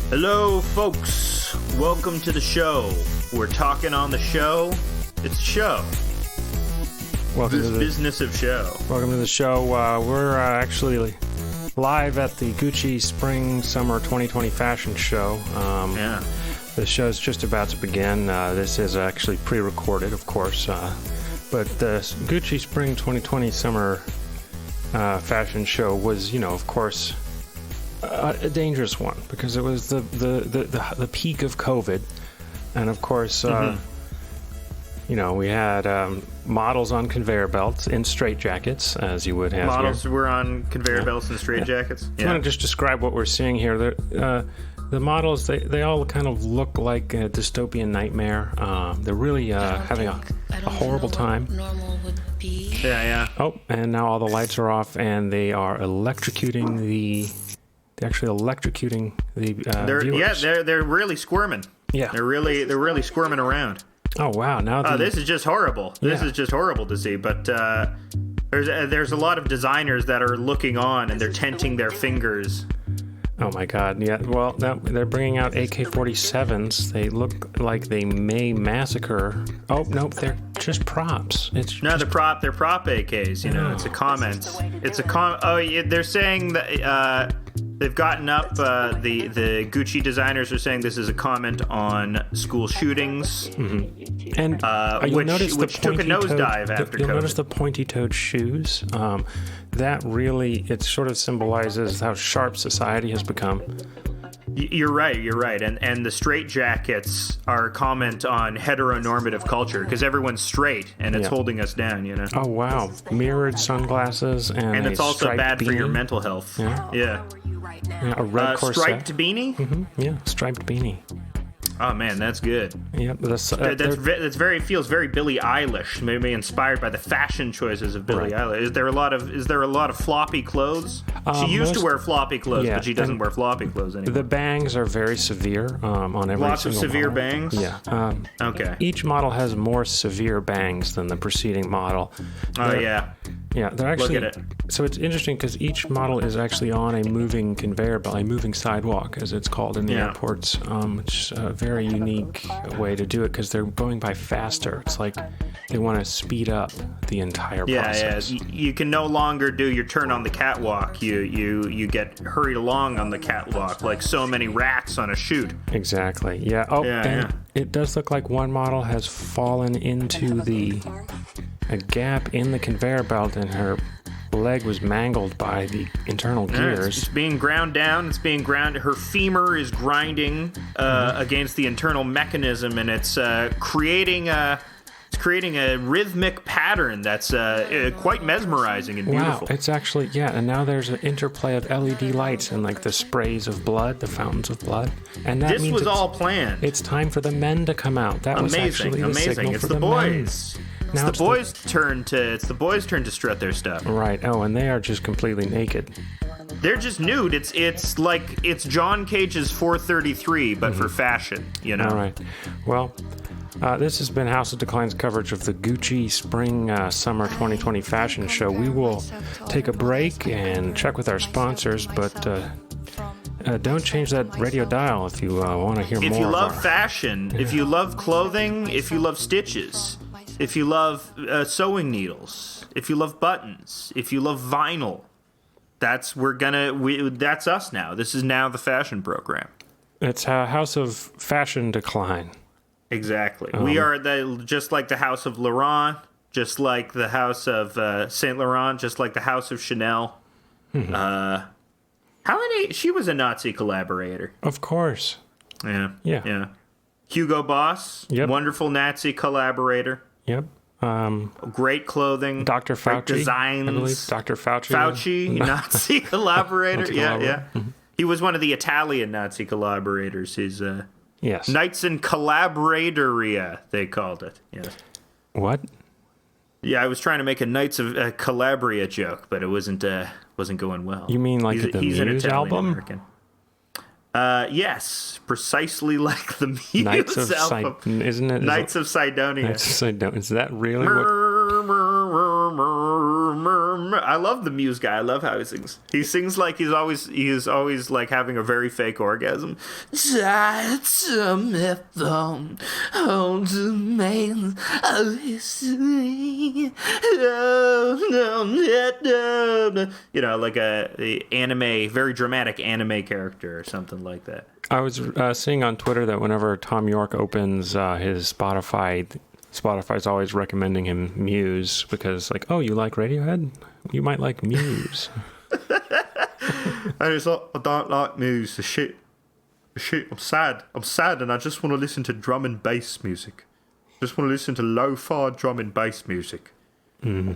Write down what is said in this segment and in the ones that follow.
Hello, folks. Welcome to the show. We're talking on the show. It's a show. Welcome to the business of show. Welcome to the show. We're actually live at the Gucci Spring Summer 2020 fashion show. Yeah. The show's just about to begin. This is actually pre-recorded, of course. But the Gucci Spring 2020 Summer fashion show was, of course, a dangerous one because it was the peak of COVID, and of course, we had models on conveyor belts in straitjackets, as you would have. Models were on conveyor belts and straitjackets. If you want to just describe what we're seeing here, the models they all kind of look like a dystopian nightmare. They're really having a horrible time. Yeah. Oh, and now all the lights are off, and they are electrocuting the. They're actually electrocuting the viewers. They're really squirming. Yeah, they're really squirming around. Oh wow! Now this is just horrible. This is just horrible to see. But there's a lot of designers that are looking on and they're tenting their fingers. Oh my God! Yeah. Well, they're bringing out AK-47s. They look like they may massacre. Oh nope, they're just props. They're prop AKs. It's a comment. Oh, yeah, they're saying that. They've gotten up, the Gucci designers are saying this is a comment on school shootings, and which took a nosedive after COVID. You'll notice the pointy-toed shoes. That really, it sort of symbolizes how sharp society has become. You're right. And the straitjackets are a comment on heteronormative culture because everyone's straight and it's holding us down, Oh, wow. Mirrored sunglasses and it's also bad beanie. For your mental health. Yeah, a red corset. Striped beanie? Mm-hmm. Yeah, striped beanie. Oh man, that's good. Yep, feels very Billie Eilish, maybe inspired by the fashion choices of Billie Eilish. Is there a lot of floppy clothes? She used to wear floppy clothes, but she doesn't wear floppy clothes anymore. The bangs are very severe on every Lots of severe model. bangs. Yeah. Okay. Each model has more severe bangs than the preceding model. Yeah. Yeah, they're actually. Look at it. So it's interesting because each model is actually on a moving conveyor belt, a moving sidewalk, as it's called in the airports. Which is a very unique way to do it because they're going by faster. It's like they want to speed up the entire process. Yeah. You can no longer do your turn on the catwalk. You get hurried along on the catwalk like so many rats on a chute. Exactly. Yeah. Oh, and it does look like one model has fallen into a gap in the conveyor belt, and her leg was mangled by the internal gears. It's being ground down. Her femur is grinding against the internal mechanism, and it's creating a rhythmic pattern that's quite mesmerizing and beautiful. Wow, it's actually, and now there's an interplay of LED lights and like the sprays of blood, the fountains of blood. And that means was all planned. It's time for the men to come out. That was actually the signal it's for the boys. Men. Now it's the boys' turn to strut their stuff. Right. Oh, and they are just completely naked. They're just nude. It's John Cage's 433, but for fashion, All right. Well, this has been House of Decline's coverage of the Gucci Spring Summer 2020 fashion show. We will take a break and check with our sponsors, but don't change that radio dial if you want to hear more. If you love fashion, if you love clothing, if you love stitches, if you love sewing needles, if you love buttons, if you love vinyl, that's us now. This is now the fashion program. It's House of Fashion Decline. Exactly. We are just like the House of Laurent, just like the House of Saint Laurent, just like the House of Chanel. She was a Nazi collaborator. Of course. Yeah. Hugo Boss, wonderful Nazi collaborator. Yep. Great clothing. Dr. Fauci. Great designs. I believe Dr. Fauci. Fauci, Nazi collaborator. Yeah. Mm-hmm. He was one of the Italian Nazi collaborators. His yes. Knights in Collaboratoria, they called it. Yes. What? Yeah, I was trying to make a Knights of Calabria joke, but it wasn't going well. You mean like the Muse album? American. Yes, precisely like the Muse Knights of album. Isn't it? Knights of Sidonia. Knights of Sidonia. Is that really what? I love the Muse guy. I love how he sings. He sings like he's always like having a very fake orgasm. You know, like a anime, very dramatic anime character or something like that. I was seeing on Twitter that whenever Tom York opens his Spotify's always recommending him Muse because, like, oh, you like Radiohead? You might like Muse. I don't like Muse. The shit. I'm sad, and I just want to listen to drum and bass music. Just want to listen to lo-fi drum and bass music. Mm-hmm.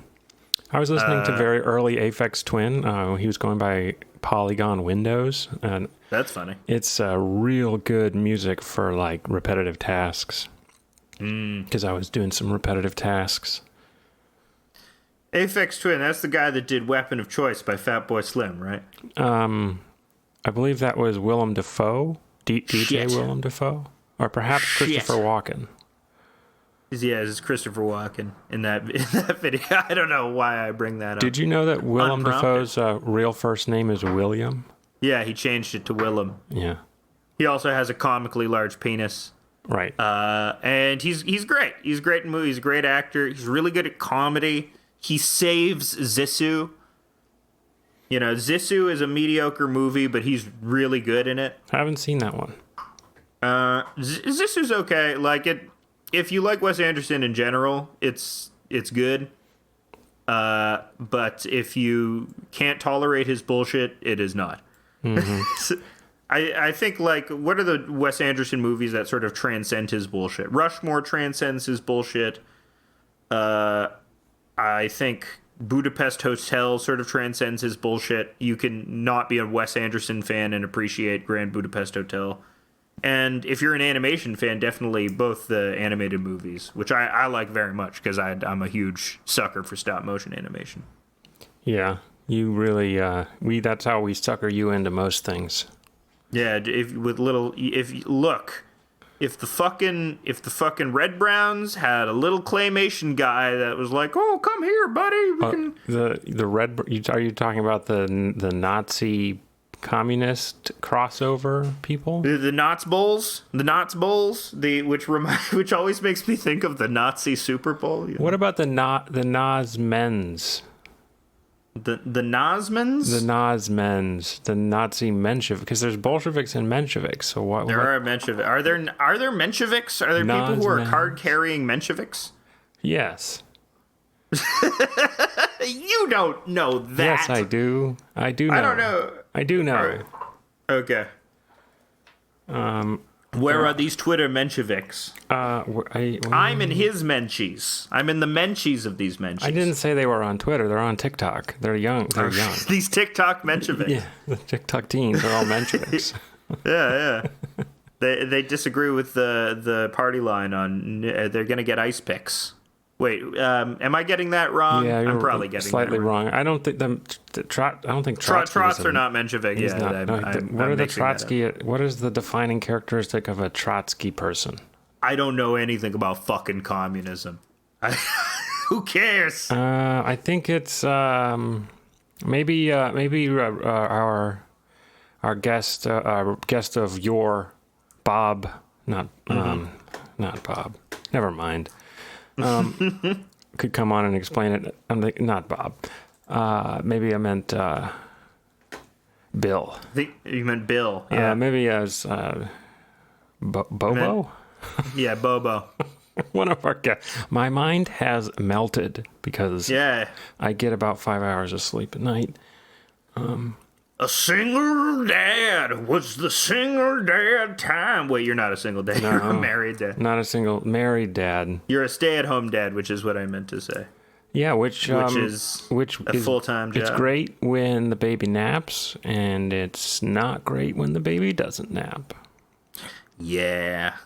I was listening to very early Aphex Twin. He was going by Polygon Windows, and that's funny. It's real good music for like repetitive tasks. Because I was doing some repetitive tasks. Aphex Twin, that's the guy that did Weapon of Choice by Fatboy Slim, right? I believe that was Willem Dafoe, DJ Willem Dafoe, or perhaps Christopher Walken. Yeah, it's Christopher Walken in that video. I don't know why I bring that up. Did you know that Willem Dafoe's real first name is William? Yeah, he changed it to Willem. Yeah. He also has a comically large penis. Right. And he's great. He's great in movies. He's a great actor. He's really good at comedy. He saves Zissou. You know, Zissou is a mediocre movie, but he's really good in it. I haven't seen that one. Zissou's okay. Like it, if you like Wes Anderson in general, it's good. But if you can't tolerate his bullshit, it is not. Mm-hmm. I think, like, what are the Wes Anderson movies that sort of transcend his bullshit? Rushmore transcends his bullshit. I think Budapest Hotel sort of transcends his bullshit. You can not be a Wes Anderson fan and appreciate Grand Budapest Hotel. And if you're an animation fan, definitely both the animated movies, which I like very much because I'm a huge sucker for stop motion animation. Yeah, you really, that's how we sucker you into most things. Yeah, if the fucking Red Browns had a little claymation guy that was like, "Oh, come here, buddy, we can." The Red, are you talking about the Nazi communist crossover people? The nazbols, which always makes me think of the Nazi Super Bowl. You know? What about the Nazmens? The Nazmans? The Nazmens, the Nazi Mensheviks, because there's Bolsheviks and Mensheviks. So what? There are Mensheviks. Are there Mensheviks? Are there people who are card-carrying Mensheviks? Yes. You don't know that. Yes, I do. I do know. I don't know. I do know. Right. Okay. Where are these Twitter Mensheviks? I'm in his Menchies. I'm in the Menchies of these Menchies. I didn't say they were on Twitter. They're on TikTok. They're young. They're young. These TikTok Mensheviks. Yeah, the TikTok teens. They're all Mensheviks. Yeah. They disagree with the party line on they're going to get ice picks. Wait, am I getting that wrong? Yeah, I'm probably getting slightly that wrong. I don't think Trotsky. Trots are not Menshevik. He's Yeah, not. What are the Trotsky? What is the defining characteristic of a Trotsky person? I don't know anything about fucking communism. Who cares? I think it's maybe our guest of yore, Bob. Not Bob. Never mind. Could come on and explain it. I'm like, not Bob. Maybe I meant Bill. You meant Bill. Yeah, maybe as Bobo? Yeah, Bobo. One of our guests. My mind has melted because I get about 5 hours of sleep at night. A single dad. What's the single dad time? Wait, you're not a single dad. No, you're a married dad. Not a single married dad. You're a stay-at-home dad, which is what I meant to say. Yeah, which is a full-time job. It's great when the baby naps, and it's not great when the baby doesn't nap. Yeah,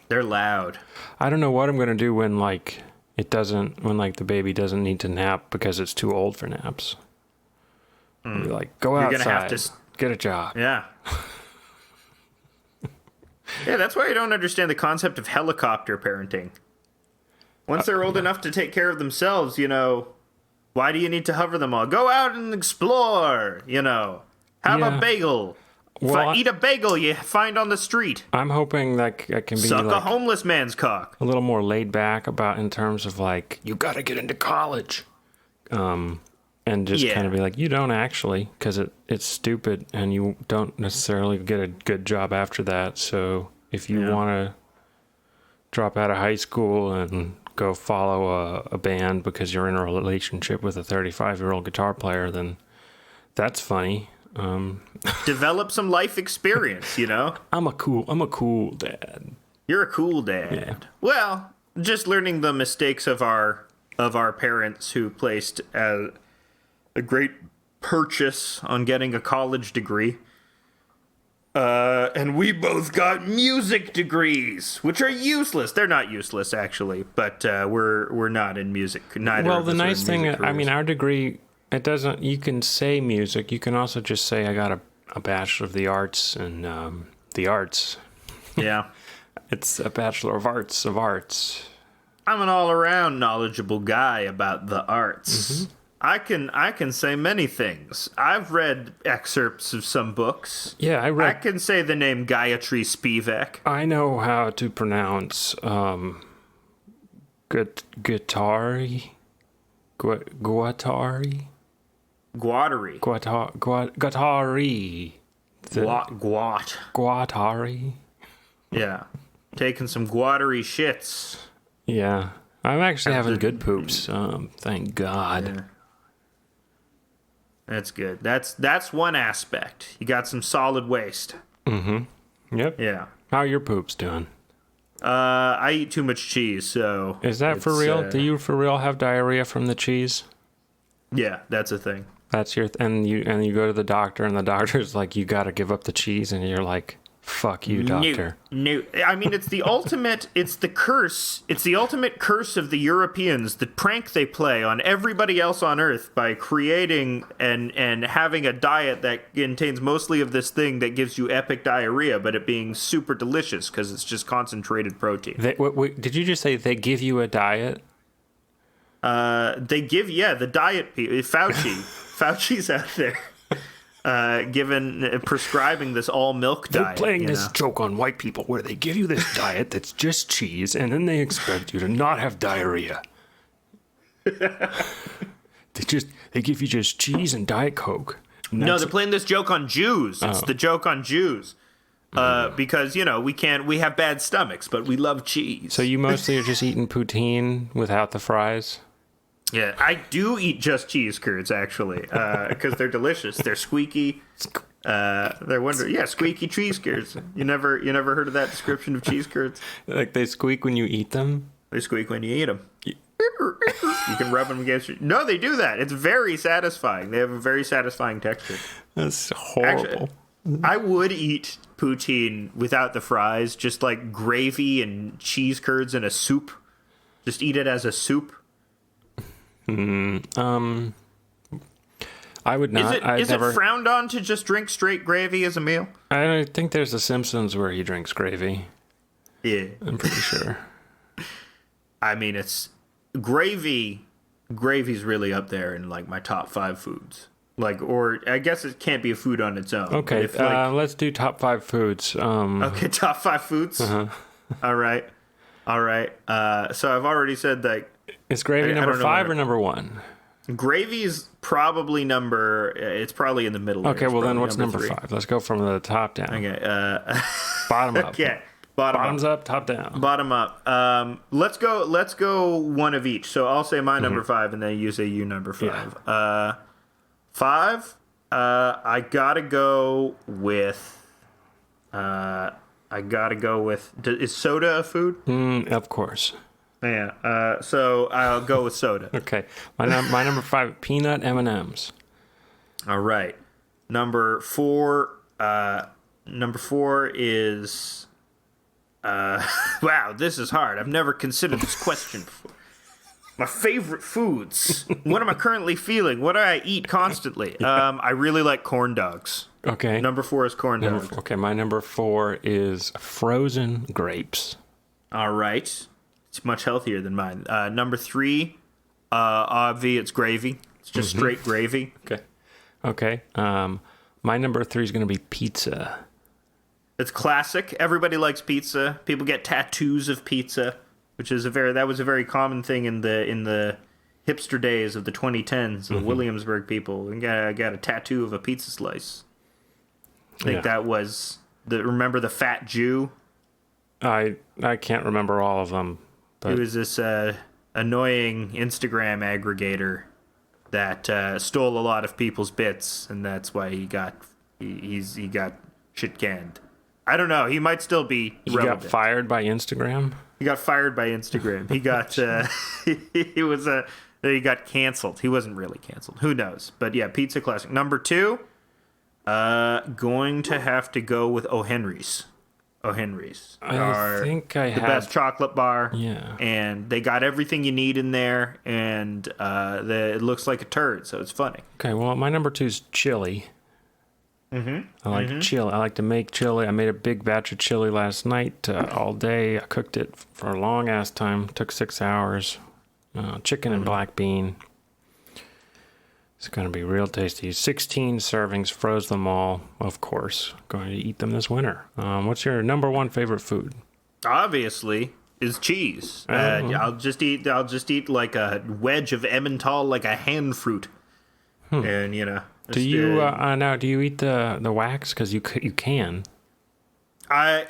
they're loud. I don't know what I'm gonna do when the baby doesn't need to nap because it's too old for naps. Be like, go outside. You're gonna have to get a job. Yeah. Yeah, that's why I don't understand the concept of helicopter parenting. Once they're old enough to take care of themselves, you know, Why do you need to hover them all? Go out and explore, Have a bagel. Well, Eat a bagel you find on the street. I'm hoping that I can be Suck a homeless man's cock. a little more laid back about in terms of you got to get into college. And just kind of be like, you don't actually, because it's stupid and you don't necessarily get a good job after that. So if you want to drop out of high school and go follow a band because you're in a relationship with a 35-year-old guitar player, then that's funny. Develop some life experience, I'm a cool dad. You're a cool dad. Yeah. Well, just learning the mistakes of our parents who placed a great purchase on getting a college degree. And we both got music degrees, which are useless. They're not useless, actually, but we're not in music. Neither. Well, of the us nice are in thing, music careers. our degree, it doesn't. You can say music. You can also just say I got a Bachelor of the Arts and the arts. Yeah, It's a Bachelor of Arts of arts. I'm an all-around knowledgeable guy about the arts. Mm-hmm. I can say many things. I've read excerpts of some books. Yeah, I can say the name Gayatri Spivak. I know how to pronounce guittari, guattari, Guattari. guattari, guattari. Yeah, taking some guattari shits. Yeah, I'm actually having good poops. Thank God. Yeah. That's good. That's one aspect. You got some solid waste. Mm-hmm. Yep. Yeah. How are your poops doing? I eat too much cheese, so. Is that for real? Do you for real have diarrhea from the cheese? Yeah, that's a thing. That's your and you go to the doctor and the doctor's like, you got to give up the cheese, and you're like, fuck you, doctor. No. I mean, it's the ultimate. It's the curse. It's the ultimate curse of the Europeans. The prank they play on everybody else on Earth by creating and having a diet that contains mostly of this thing that gives you epic diarrhea, but it being super delicious because it's just concentrated protein. Did you just say they give you a diet? They give the diet people. Fauci's out there. Prescribing this all milk diet. They're playing this joke on white people where they give you this diet that's just cheese, and then they expect you to not have diarrhea. They give you just cheese and Diet Coke. No, they're playing this joke on Jews. It's the joke on Jews. Because we have bad stomachs, but we love cheese. So you mostly are just eating poutine without the fries? Yeah, I do eat just cheese curds, actually, because they're delicious. They're squeaky. They're wonderful. Yeah, squeaky cheese curds. You never heard of that description of cheese curds? Like they squeak when you eat them? They squeak when you eat them. You can rub them against your... No, they do that. It's very satisfying. They have a very satisfying texture. That's horrible. Actually, I would eat poutine without the fries, just like gravy and cheese curds in a soup. Just eat it as a soup. I would not. Is it frowned on to just drink straight gravy as a meal? I think there's a Simpsons where he drinks gravy. Yeah. I'm pretty sure. I mean, it's gravy. Gravy's really up there in like my top 5 foods. Or I guess it can't be a food on its own. Okay, let's do top 5 foods. Okay, top 5 foods. Uh-huh. All right. So I've already said that. Is gravy number 5 or number 1? Gravy's probably it's probably in the middle. Okay, well then what's number 5? Let's go from the top down. Okay. Bottom up. Okay. Bottoms up, top down. Bottom up. Let's go one of each. So I'll say my number 5 and then you say you number 5. Yeah. 5, I gotta go with... is soda a food? Of course. Yeah. So I'll go with soda. Okay. My number 5, peanut M&Ms. All right. Number 4 is... wow, this is hard. I've never considered this question before. My favorite foods. What am I currently feeling? What do I eat constantly? I really like corn dogs. Okay. Number 4 is corn dogs. Okay, my number 4 is frozen grapes. All right. It's much healthier than mine. Number 3, Obvi, it's gravy. It's just straight gravy. Okay. My number 3 is going to be pizza. It's classic. Everybody likes pizza. People get tattoos of pizza, which is that was a very common thing in the hipster days of the 2010s. The Williamsburg people got a tattoo of a pizza slice. I think that was remember the Fat Jew? I can't remember all of them. But He was this annoying Instagram aggregator that stole a lot of people's bits, and that's why he got shit canned. I don't know. He might still be relevant. got fired by Instagram? He got fired by Instagram. He got he got canceled. He wasn't really canceled. Who knows? But yeah, pizza classic. Number 2, going to have to go with O. Henry's. O. Henry's I think I the have best chocolate bar. Yeah. And they got everything you need in there, and it looks like a turd, so it's funny. Okay, well, my number 2 is chili. I like chili. I like to make chili. I made a big batch of chili last night all day. I cooked it for a long-ass time. Took 6 hours. Chicken and black bean. It's going to be real tasty. 16 servings, froze them all, of course. Going to eat them this winter. What's your number 1 favorite food? Obviously, is cheese. I'll just eat like a wedge of Emmental, like a hand fruit. And Do you now? Do you eat the wax? Because you can.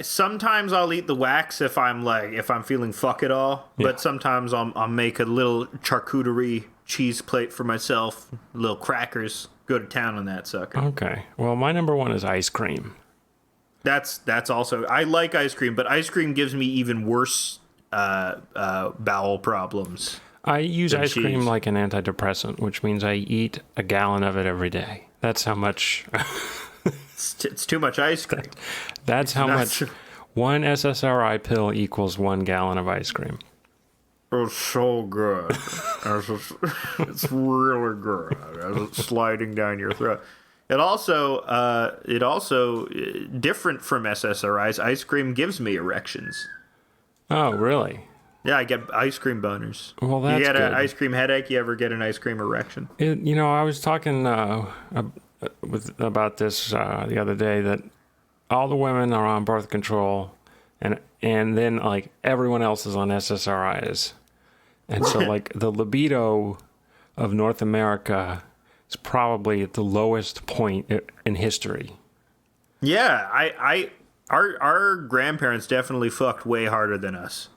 Sometimes I'll eat the wax if I'm feeling fuck it all. Yeah. But sometimes I'll make a little charcuterie cheese plate for myself, little crackers. Go to town on that sucker. Okay. Well, my number 1 is ice cream. That's also, I like ice cream, but ice cream gives me even worse bowel problems. I use ice cream cheese. like an antidepressant, which means I eat a gallon of it every day. That's how much. It's too much ice cream. That's how much. One SSRI pill equals 1 gallon of ice cream. It's so good. It's really good as it's sliding down your throat. It also different from SSRIs. Ice cream gives me erections. Oh, really? Yeah, I get ice cream boners. Well, that's you get good. an ice cream headache. You ever get an ice cream erection? I was talking about this the other day that all the women are on birth control, and then like everyone else is on SSRIs, and so like the libido of North America is probably at the lowest point in history. Yeah, our grandparents definitely fucked way harder than us.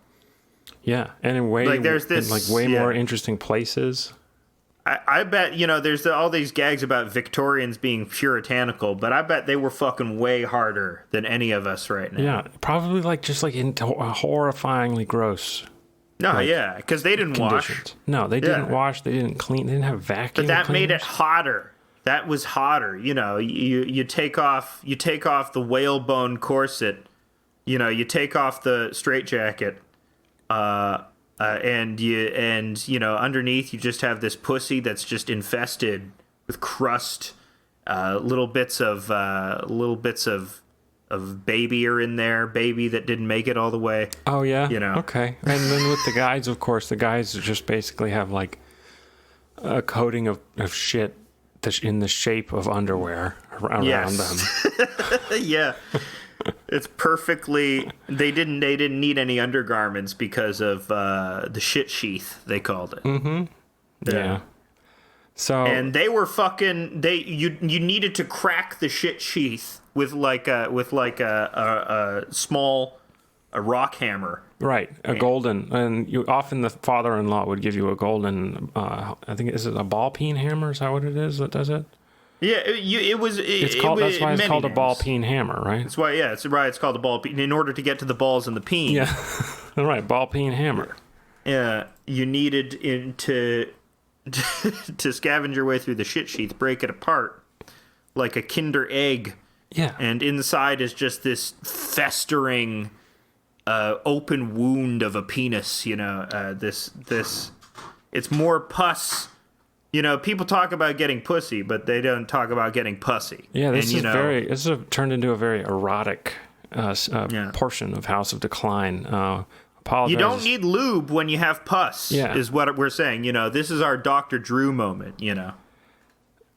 Yeah, and in way more interesting places. I bet, there's all these gags about Victorians being puritanical, but I bet they were fucking way harder than any of us right now. Yeah, probably horrifyingly gross. No, yeah, because they didn't conditions. wash. No, they didn't wash. They didn't clean. They didn't have vacuum. But that cleaners. made it hotter. That was hotter. You take off the whalebone corset. You take off the straitjacket. And underneath you just have this pussy that's just infested with crust. Little bits of baby are in there. Baby that didn't make it all the way. Oh yeah. Okay. And then with the guys, of course, the guys just basically have like a coating of shit in the shape of underwear around them. Yeah. It's perfectly. They didn't need any undergarments because of the shit sheath, they called it. Mm-hmm. Yeah. So and they were fucking. You needed to crack the shit sheath with a small rock hammer. Right, golden, and often the father-in-law would give you a golden. I think is it a ball peen hammer? Is that what it is that does it? Yeah, it was. That's why it's called a ball peen hammer, right? That's why. Yeah, it's right. It's called a ball peen in order to get to the balls in the peen. Yeah, right. Ball peen hammer. Yeah, you needed to scavenge your way through the shit sheath, break it apart like a Kinder egg. Yeah, and inside is just this festering, open wound of a penis. This. It's more pus. People talk about getting pussy, but they don't talk about getting pussy. Yeah, this has turned into a very erotic portion of House of Decline. apologize. You don't need lube when you have pus, is what we're saying. This is our Dr. Drew moment,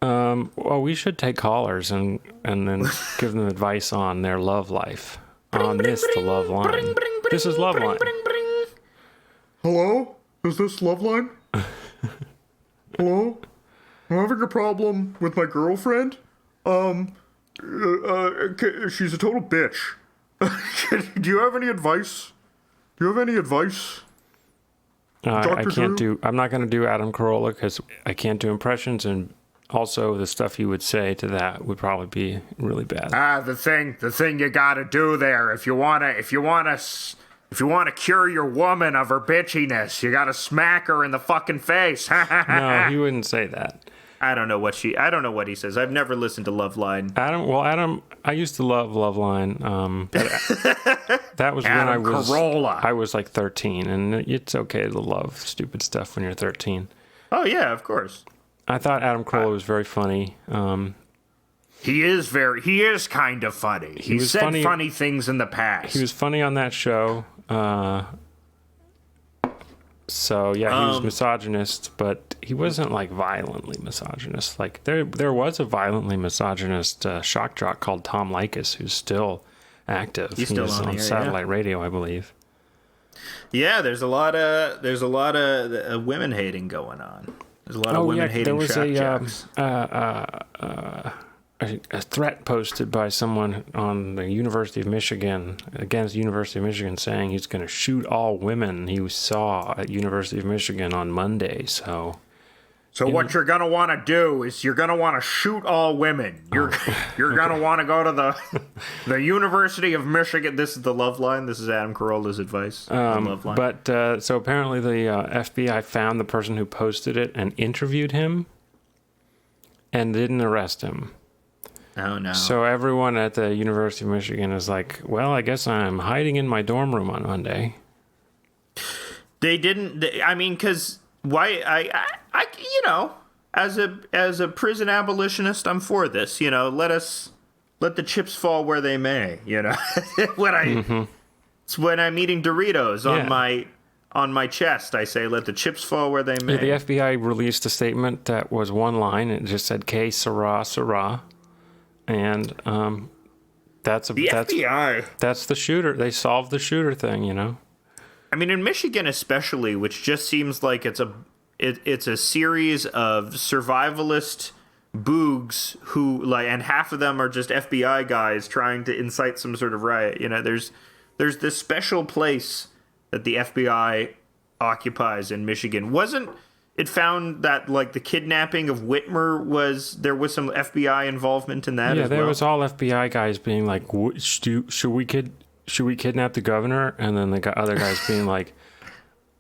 Well, we should take callers and then give them advice on their love life. On this, the Love Line. This is Love Line. Hello? Is this Love Line? Hello? I'm having a problem with my girlfriend. She's a total bitch. Do you have any advice? I can't I'm not going to do Adam Carolla because I can't do impressions, and also the stuff you would say to that would probably be really bad. The thing you gotta do there, if you wanna cure your woman of her bitchiness, you gotta smack her in the fucking face. No, he wouldn't say that. I don't know what he says. I've never listened to Love Line. Adam, I used to love Love Line. That was when I was like 13, and it's okay to love stupid stuff when you're 13. Oh yeah, of course. I thought Adam Carolla was very funny. He is kind of funny. He said funny things in the past. He was funny on that show. So yeah, he was misogynist, but he wasn't like violently misogynist. Like there was a violently misogynist shock jock called Tom Likas who's still active. He's still on satellite radio, I believe. Yeah, there's a lot of women hating going on. There's a lot of women hating. There was shock jocks. A threat posted by someone on the University of Michigan against University of Michigan saying he's going to shoot all women he saw at University of Michigan on Monday. So what you're going to want to do is you're going to want to shoot all women. You're going to want to go to the University of Michigan. This is the Love Line. This is Adam Carolla's advice. Love Line. But so apparently the FBI found the person who posted it and interviewed him and didn't arrest him. Oh, no. So everyone at the University of Michigan is like, well, I guess I'm hiding in my dorm room on Monday. They didn't, because why, as a prison abolitionist, I'm for this, let the chips fall where they may, It's when I'm eating Doritos on my chest, I say, let the chips fall where they may. Yeah, the FBI released a statement that was one line. It just said, "Que sera, sera." And that's FBI. That's the shooter. They solved the shooter thing, in Michigan especially, which just seems like it's a series of survivalist boogs who and half of them are just FBI guys trying to incite some sort of riot. There's this special place that the FBI occupies in Michigan. It found that the kidnapping of Whitmer there was some FBI involvement in that. Yeah, there was all FBI guys being like, should we kidnap the governor? And then the other guys being like,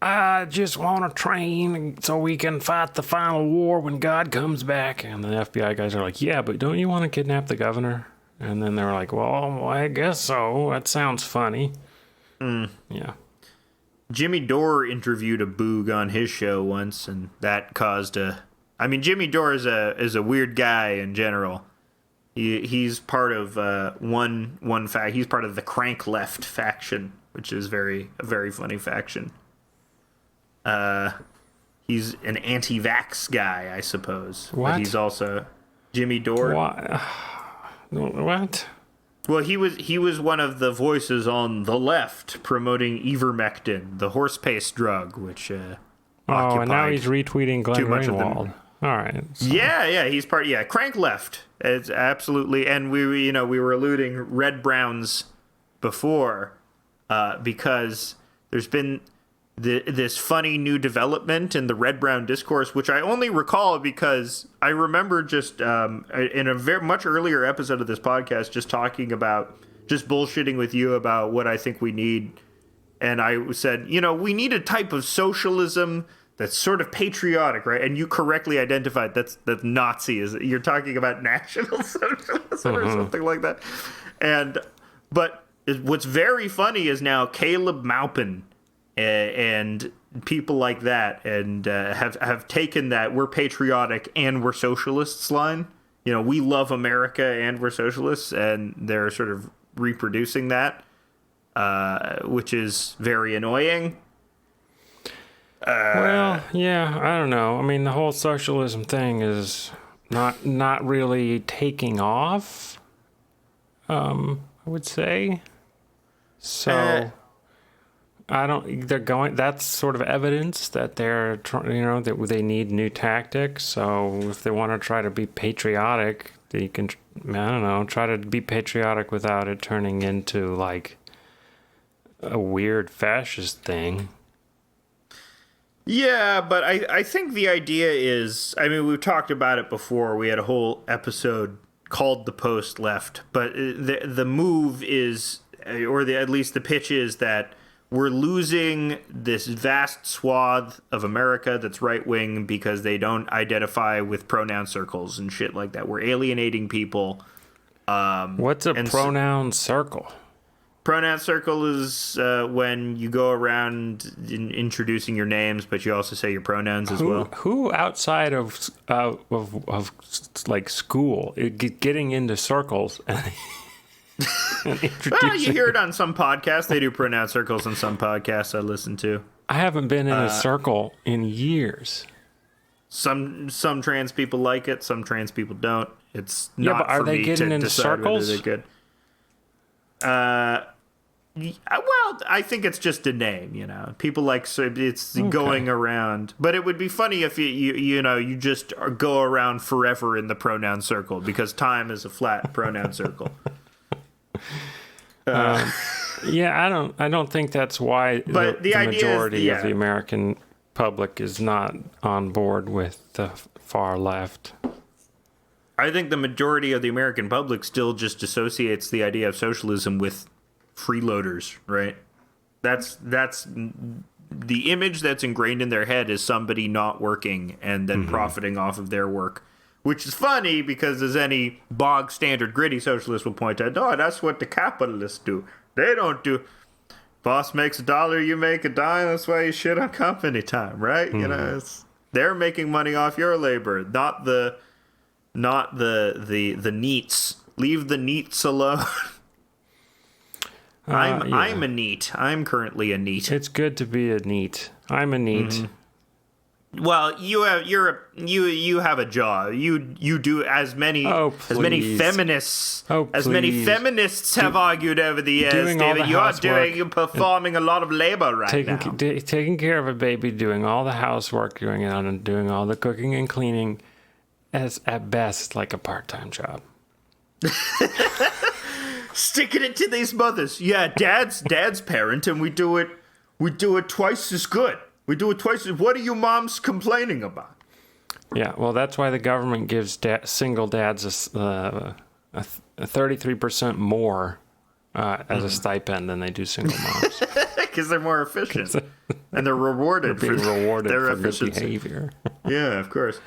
I just want to train so we can fight the final war when God comes back. And the FBI guys are like, yeah, but don't you want to kidnap the governor? And then they were like, well, I guess so. That sounds funny. Yeah. Jimmy Dore interviewed a boog on his show once, and that caused Jimmy Dore is a weird guy in general. He's part of he's part of the Crank Left faction, which is a very funny faction. He's an anti-vax guy, I suppose. What? But he's also Jimmy Dore. What? Well, he was one of the voices on the left promoting ivermectin, the horse paste drug, which and now he's retweeting Glenn Greenwald. All right. So. Yeah, he's part. Yeah, Crank Left. It's absolutely, and we were alluding Red Browns before, because there's been this funny new development in the Red Brown discourse, which I only recall because I remember just in a very much earlier episode of this podcast, just talking about just bullshitting with you about what I think we need, and I said, we need a type of socialism that's sort of patriotic, right? And you correctly identified that's Nazi. You're talking about National Socialism or something like that. But what's very funny is now Caleb Maupin and people like that and have taken that we're patriotic and we're socialists line. We love America and we're socialists, and they're sort of reproducing that. which is very annoying. Well, yeah, I don't know. I mean, the whole socialism thing is not really taking off. I would say. So I don't. They're going. That's sort of evidence that they're that they need new tactics. So if they want to try to be patriotic, they can. I don't know. Try to be patriotic without it turning into like a weird fascist thing. Yeah, but I think the idea is, I mean, we've talked about it before. We had a whole episode called The Post Left, but the move is, or at least the pitch is that we're losing this vast swath of America that's right-wing because they don't identify with pronoun circles and shit like that. We're alienating people. What's a pronoun circle? Pronoun circle is when you go around introducing your names, but you also say your pronouns as well. Who outside of like school getting into circles and introducing? Well, you hear it on some podcasts. They do pronoun circles on some podcasts I listen to. I haven't been in a circle in years. Some trans people like it. Some trans people don't. It's not but are for they me getting to into decide circles? whether they're good. Well, I think it's just a name, People like, so it's going around. But it would be funny if you just go around forever in the pronoun circle because time is a flat pronoun circle. Yeah, I don't think that's why but the idea majority is, of the American public is not on board with the far left. I think the majority of the American public still just associates the idea of socialism with freeloaders, right? That's the image that's ingrained in their head is somebody not working and then profiting off of their work, which is funny because as any bog standard gritty socialist will point out, oh, that's what the capitalists do. They don't do. Boss makes $1, you make $10. That's why you shit on company time, right? They're making money off your labor, not the neats. Leave the neats alone. I'm a neat. I'm currently a neat. It's good to be a neat. I'm a neat. Well, you have a job. You do as many feminists have argued over the years, David. You're performing a lot of labor now. Taking care of a baby, doing all the housework, doing all the cooking and cleaning, as at best like a part-time job. Sticking it to these mothers. Yeah, dad's parent, and we do it twice as good. We do it twice as. What are you moms complaining about? Yeah, well, that's why the government gives single dads a 33% more as a stipend than they do single moms. Because they're more efficient, and they're rewarded for their good efficiency. behavior. Yeah, of course.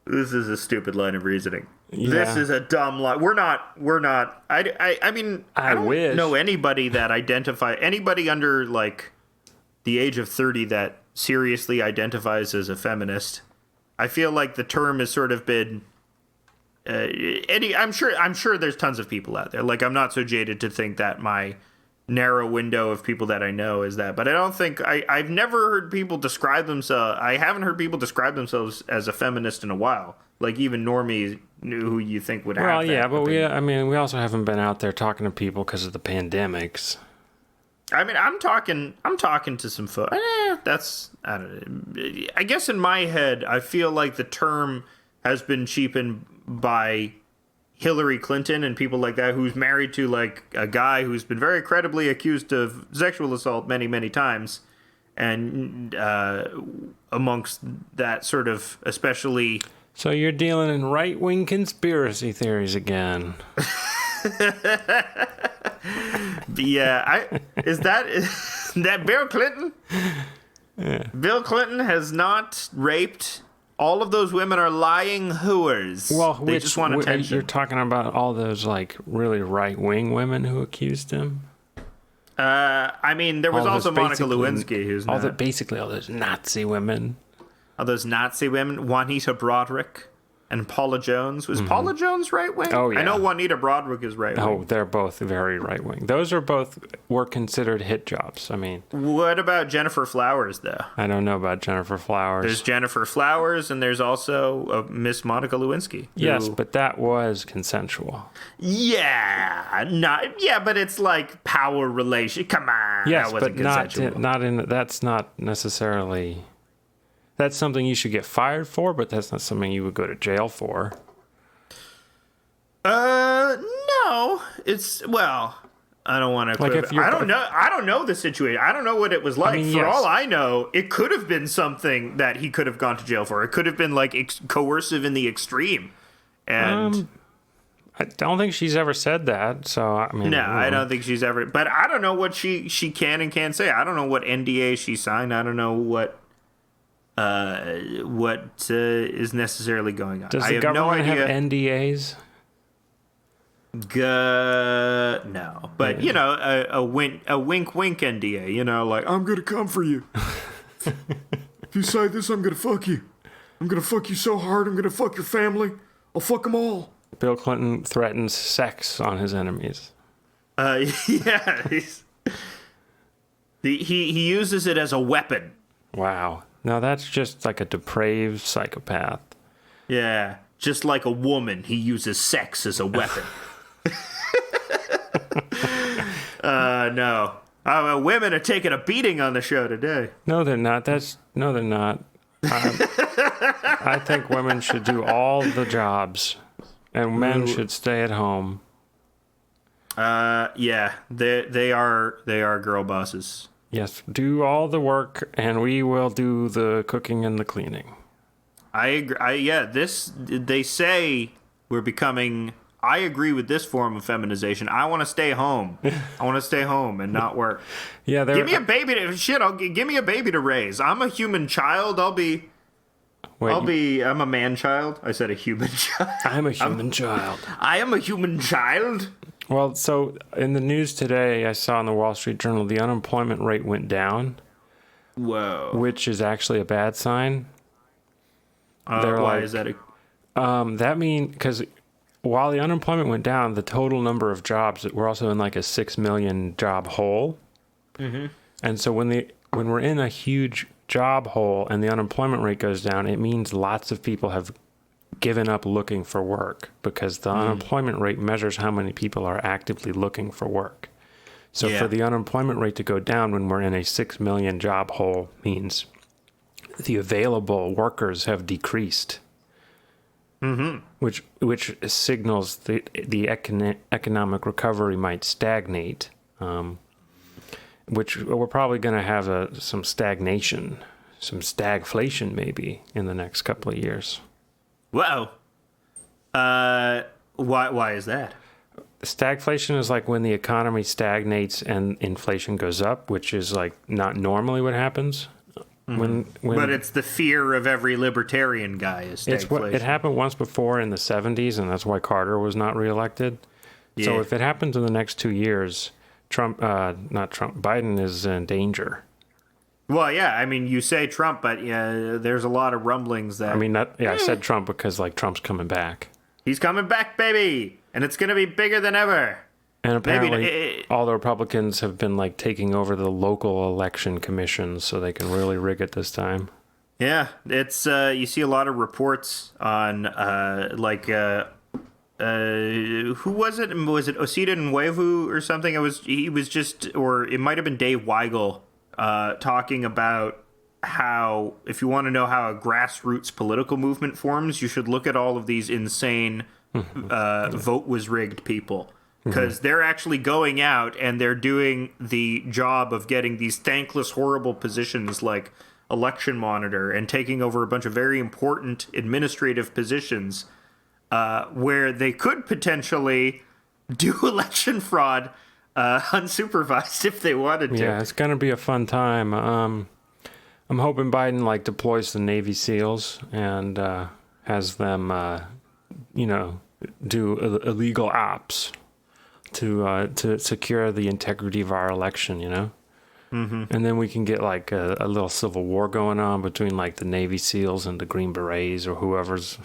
This is a stupid line of reasoning. Yeah. This is a dumb line. We're not. I mean, I don't know anybody that anybody under like the age of 30 that seriously identifies as a feminist. I feel like the term has sort of been. I'm sure there's tons of people out there. Like, I'm not so jaded to think that my narrow window of people that I know is that, but I don't think I've never heard people describe themselves. I haven't heard people describe themselves as a feminist in a while. Like even normies who you think would have. Well, yeah, but we also haven't been out there talking to people because of the pandemics. I mean, I'm talking to some folks. I don't know. I guess in my head, I feel like the term has been cheapened by Hillary Clinton and people like that, who's married to like a guy who's been very credibly accused of sexual assault many, many times. And amongst that sort of especially... So you're dealing in right-wing conspiracy theories again. Yeah, is that Bill Clinton? Yeah. Bill Clinton has not raped... All of those women are lying hooers. Well, they just want attention. You're talking about all those like really right-wing women who accused him. I mean, there was also Monica Lewinsky, who's all those Nazi women. All those Nazi women, Juanita Broderick. and Paula Jones. Was Paula Jones right wing? Oh, yeah. I know Juanita Broadwick is right wing. Oh, they're both very right wing. Those were considered hit jobs. I mean, what about Jennifer Flowers, though? I don't know about Jennifer Flowers. There's Jennifer Flowers, and there's also Miss Monica Lewinsky. Yes, but that was consensual. Yeah, but it's like power relation. Come on, Yes, that wasn't but consensual. that's not necessarily. That's something you should get fired for, but that's not something you would go to jail for. No, it's I don't want to. Like if you're, I don't know the situation. I don't know what it was like. I mean, for yes. all I know, it could have been something that he could have gone to jail for. It could have been like coercive in the extreme. And I don't think she's ever said that. So I mean, no, I don't think she's ever. But I don't know what she can and can't say. I don't know what NDA she signed. I don't know what is necessarily going on. Does I the have government no idea. have NDAs? No, but a wink NDA. Like I'm gonna come for you. If you say this, I'm gonna fuck you. I'm gonna fuck you so hard, I'm gonna fuck your family. I'll fuck them all. Bill Clinton threatens sex on his enemies. Yeah, he uses it as a weapon. Wow. Now that's just like a depraved psychopath. Yeah, just like a woman, he uses sex as a weapon. No. Women are taking a beating on the show today. No, they're not. No, they're not. I think women should do all the jobs, and men should stay at home. Yeah, they are girl bosses. Yes, do all the work, and we will do the cooking and the cleaning. I agree. They say we're becoming. I agree with this form of feminization. I want to stay home. I want to stay home and not work. Yeah, give me a baby to give me a baby to raise. I'm a human child. I'm a man child. I said a human child. I'm a human child. I am a human child. Well, so in the news today, I saw in the Wall Street Journal, the unemployment rate went down. Whoa. Which is actually a bad sign. Why is that? That means because while the unemployment went down, the total number of jobs were also in like a 6 million job hole. Mm-hmm. And so when we're in a huge job hole and the unemployment rate goes down, it means lots of people have given up looking for work because the unemployment rate measures how many people are actively looking for work. So for the unemployment rate to go down when we're in a 6 million job hole means the available workers have decreased. Mm-hmm. Which signals the economic recovery might stagnate, which we're probably going to have some stagnation, some stagflation maybe in the next couple of years. Whoa. Why is that? Stagflation is like when the economy stagnates and inflation goes up, which is like not normally what happens. When but it's the fear of every libertarian guy is stagflation. It happened once before in the 70s, and that's why Carter was not reelected. Yeah. So if it happens in the next 2 years, Biden is in danger. Well, yeah, I mean, you say Trump, but there's a lot of rumblings that... I mean, I said Trump because, like, Trump's coming back. He's coming back, baby! And it's going to be bigger than ever! And apparently, all the Republicans have been, like, taking over the local election commissions so they can really rig it this time. Yeah, it's, you see a lot of reports on, who was it? Was it Osita Nwevu or something? Or it might have been Dave Weigel, talking about how, if you want to know how a grassroots political movement forms, you should look at all of these insane vote was rigged people. Because they're actually going out and they're doing the job of getting these thankless, horrible positions like election monitor and taking over a bunch of very important administrative positions where they could potentially do election fraud unsupervised if they wanted to. Yeah, it's going to be a fun time. I'm hoping Biden like deploys the Navy SEALs and has them, do illegal ops to secure the integrity of our election, Mm-hmm. And then we can get like a little civil war going on between like the Navy SEALs and the Green Berets or whoever's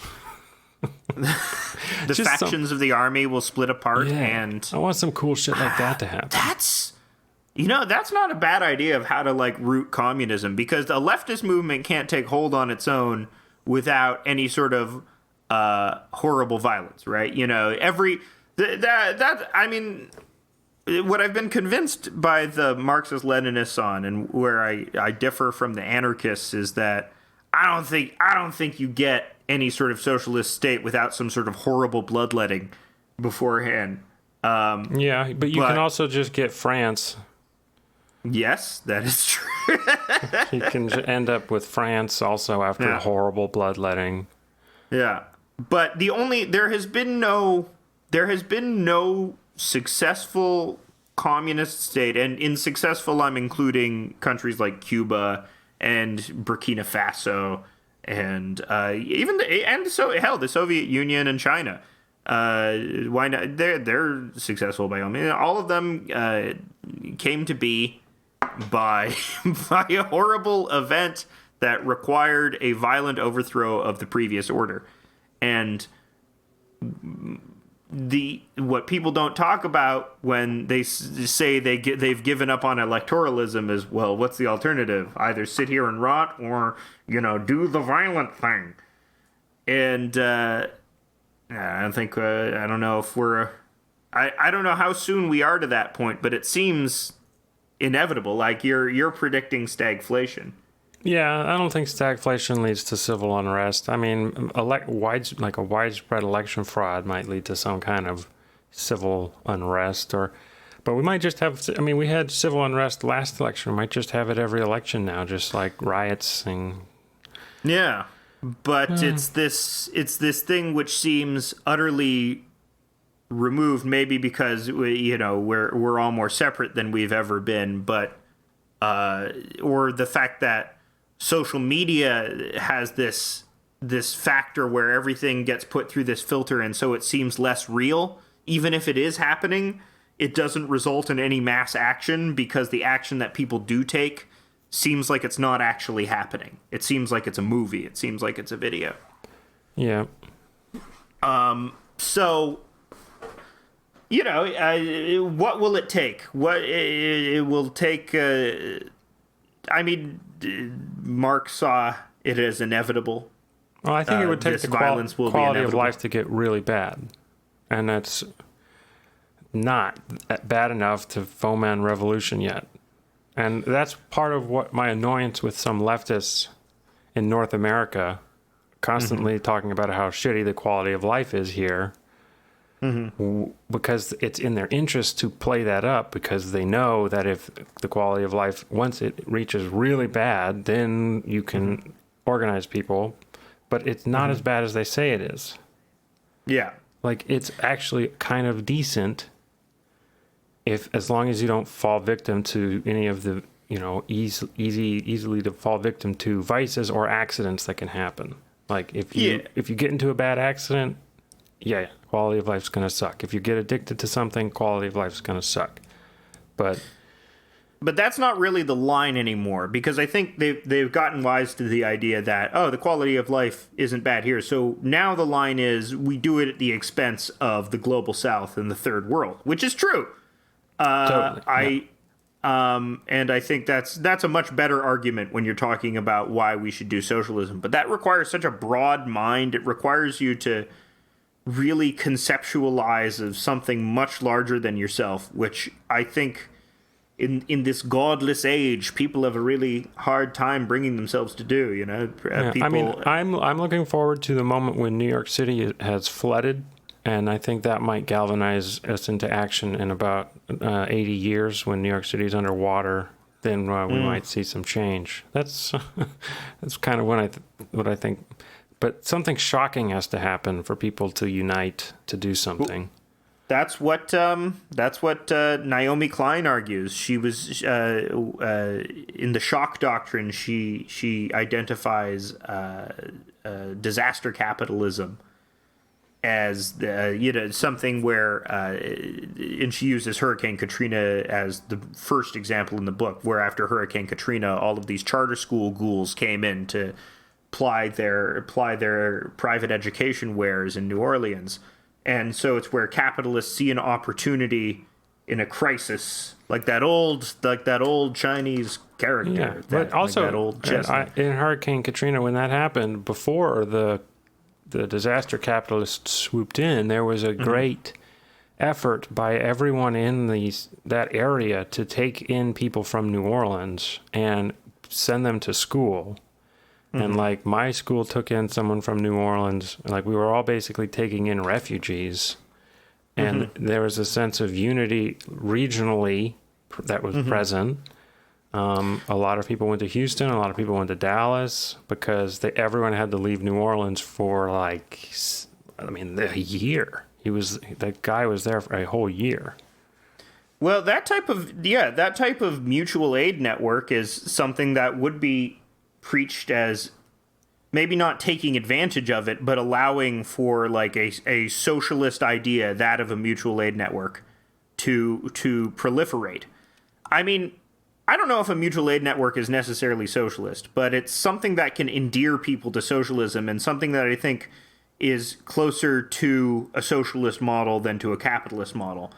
The factions of the army will split apart, and I want some cool shit like that to happen. that's not a bad idea of how to like root communism, because a leftist movement can't take hold on its own without any sort of horrible violence, right? You know, I mean, what I've been convinced by the Marxist-Leninists on, and where I differ from the anarchists, is that I don't think you get any sort of socialist state without some sort of horrible bloodletting beforehand. But you can also just get France. Yes, that is true. You can end up with France also after horrible bloodletting. Yeah, but there has been no successful communist state, and in successful I'm including countries like Cuba and Burkina Faso, and the Soviet Union and China. Why not? They're successful by all means. All of them came to be by a horrible event that required a violent overthrow of the previous order. And what people don't talk about when they say they've given up on electoralism is, well, what's the alternative? Either sit here and rot, or do the violent thing. And I don't know if I don't know how soon we are to that point, but it seems inevitable. Like you're predicting stagflation. Yeah, I don't think stagflation leads to civil unrest. I mean, a widespread election fraud might lead to some kind of civil unrest, but we might just have. I mean, we had civil unrest last election. We might just have it every election now, just like riots and. Yeah, but it's this thing which seems utterly removed, maybe because we're all more separate than we've ever been, but or the fact that social media has this factor where everything gets put through this filter, and so it seems less real. Even if it is happening, it doesn't result in any mass action, because the action that people do take seems like it's not actually happening. It seems like it's a movie. It seems like it's a video. Yeah. So, what will it take? What it will take? I mean, Marx saw it as inevitable. Well, I think it would take the quality of life to get really bad. And that's not bad enough to foment revolution yet. And that's part of what my annoyance with some leftists in North America, constantly talking about how shitty the quality of life is here. Because it's in their interest to play that up, because they know that if the quality of life, once it reaches really bad, then you can organize people, but it's not as bad as they say it is. Yeah. Like, it's actually kind of decent as long as you don't fall victim to any of the, easily to fall victim to vices or accidents that can happen. Like, if you get into a bad accident, quality of life's going to suck. If you get addicted to something, quality of life's going to suck. But that's not really the line anymore, because I think they've gotten wise to the idea that, the quality of life isn't bad here. So now the line is, we do it at the expense of the global south and the third world, which is true. Totally. And I think that's a much better argument when you're talking about why we should do socialism. But that requires such a broad mind. It requires you to really conceptualize of something much larger than yourself, which I think in this godless age, people have a really hard time bringing themselves to do, people. I mean, I'm looking forward to the moment when New York City has flooded, and I think that might galvanize us into action in about 80 years when New York City is underwater. Then we might see some change. That's kind of what I think. But something shocking has to happen for people to unite to do something. That's what Naomi Klein argues. She was in the shock doctrine. She identifies disaster capitalism as something where, and she uses Hurricane Katrina as the first example in the book, where after Hurricane Katrina, all of these charter school ghouls came in to ply their private education wares in New Orleans. And so it's where capitalists see an opportunity in a crisis, like that old Chinese character. Yeah, but also like that old chestnut. in Hurricane Katrina, when that happened, before the disaster capitalists swooped in, there was a great effort by everyone in that area to take in people from New Orleans and send them to school. And like my school took in someone from New Orleans, and like we were all basically taking in refugees. And there was a sense of unity regionally that was present. A lot of people went to Houston. A lot of people went to Dallas because everyone had to leave New Orleans for a year. That guy was there for a whole year. Well, that type of mutual aid network is something that would be preached as maybe not taking advantage of it, but allowing for like a socialist idea, that of a mutual aid network, to proliferate. I mean, I don't know if a mutual aid network is necessarily socialist, but it's something that can endear people to socialism, and something that I think is closer to a socialist model than to a capitalist model.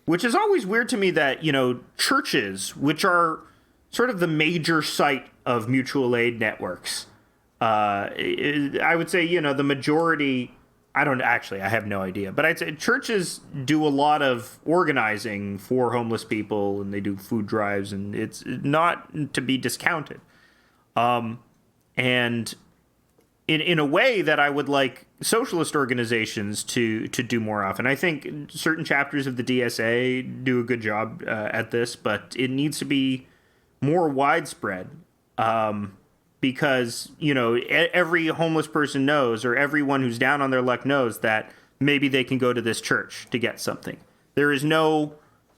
Which is always weird to me that, churches, which are sort of the major site of mutual aid networks, I would say, the majority, I have no idea, but I'd say churches do a lot of organizing for homeless people, and they do food drives, and it's not to be discounted. And in a way that I would like socialist organizations to do more often. I think certain chapters of the DSA do a good job at this, but it needs to be more widespread. Because, every homeless person knows, or everyone who's down on their luck knows, that maybe they can go to this church to get something. There is no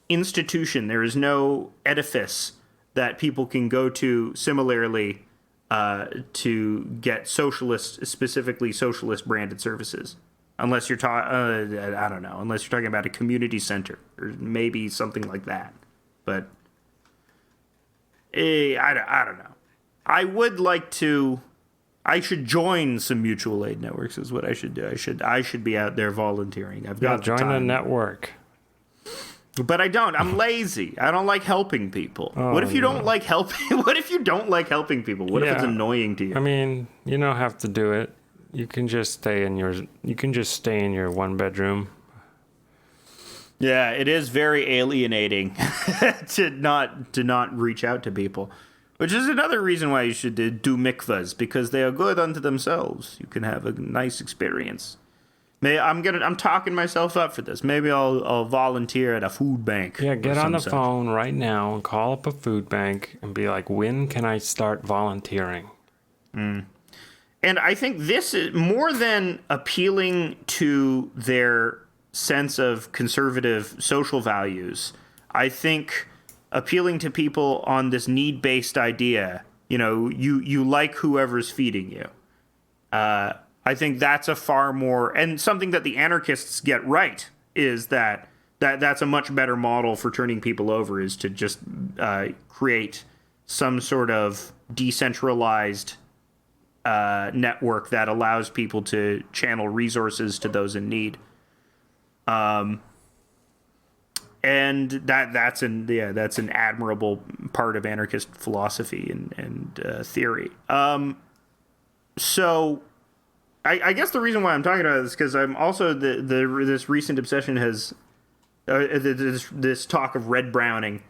institution, there is no edifice that people can go to similarly to get specifically socialist branded services. Unless you're unless you're talking about a community center, or maybe something like that. But I don't know. I would like to. I should join some mutual aid networks. Is what I should do. I should be out there volunteering. I've got join a network. But I don't. I'm lazy. I don't like helping people. What if you don't like helping? What if you don't like helping people? What if it's annoying to you? I mean, you don't have to do it. You can just stay in your. You can just stay in your one bedroom. Yeah, it is very alienating to not reach out to people. Which is another reason why you should do mikvahs, because they are good unto themselves. You can have a nice experience. I'm talking myself up for this. Maybe I'll volunteer at a food bank. Yeah, get on the phone right now and call up a food bank and be like, when can I start volunteering? And I think this is more than appealing to their sense of conservative social values. I think appealing to people on this need-based idea, you like whoever's feeding you. I think that's a far more, and something that the anarchists get right is that's a much better model for turning people over, is to just create some sort of decentralized network that allows people to channel resources to those in need. And that's an admirable part of anarchist philosophy and theory. So I guess the reason why I'm talking about this is because I'm also this recent obsession has this talk of red browning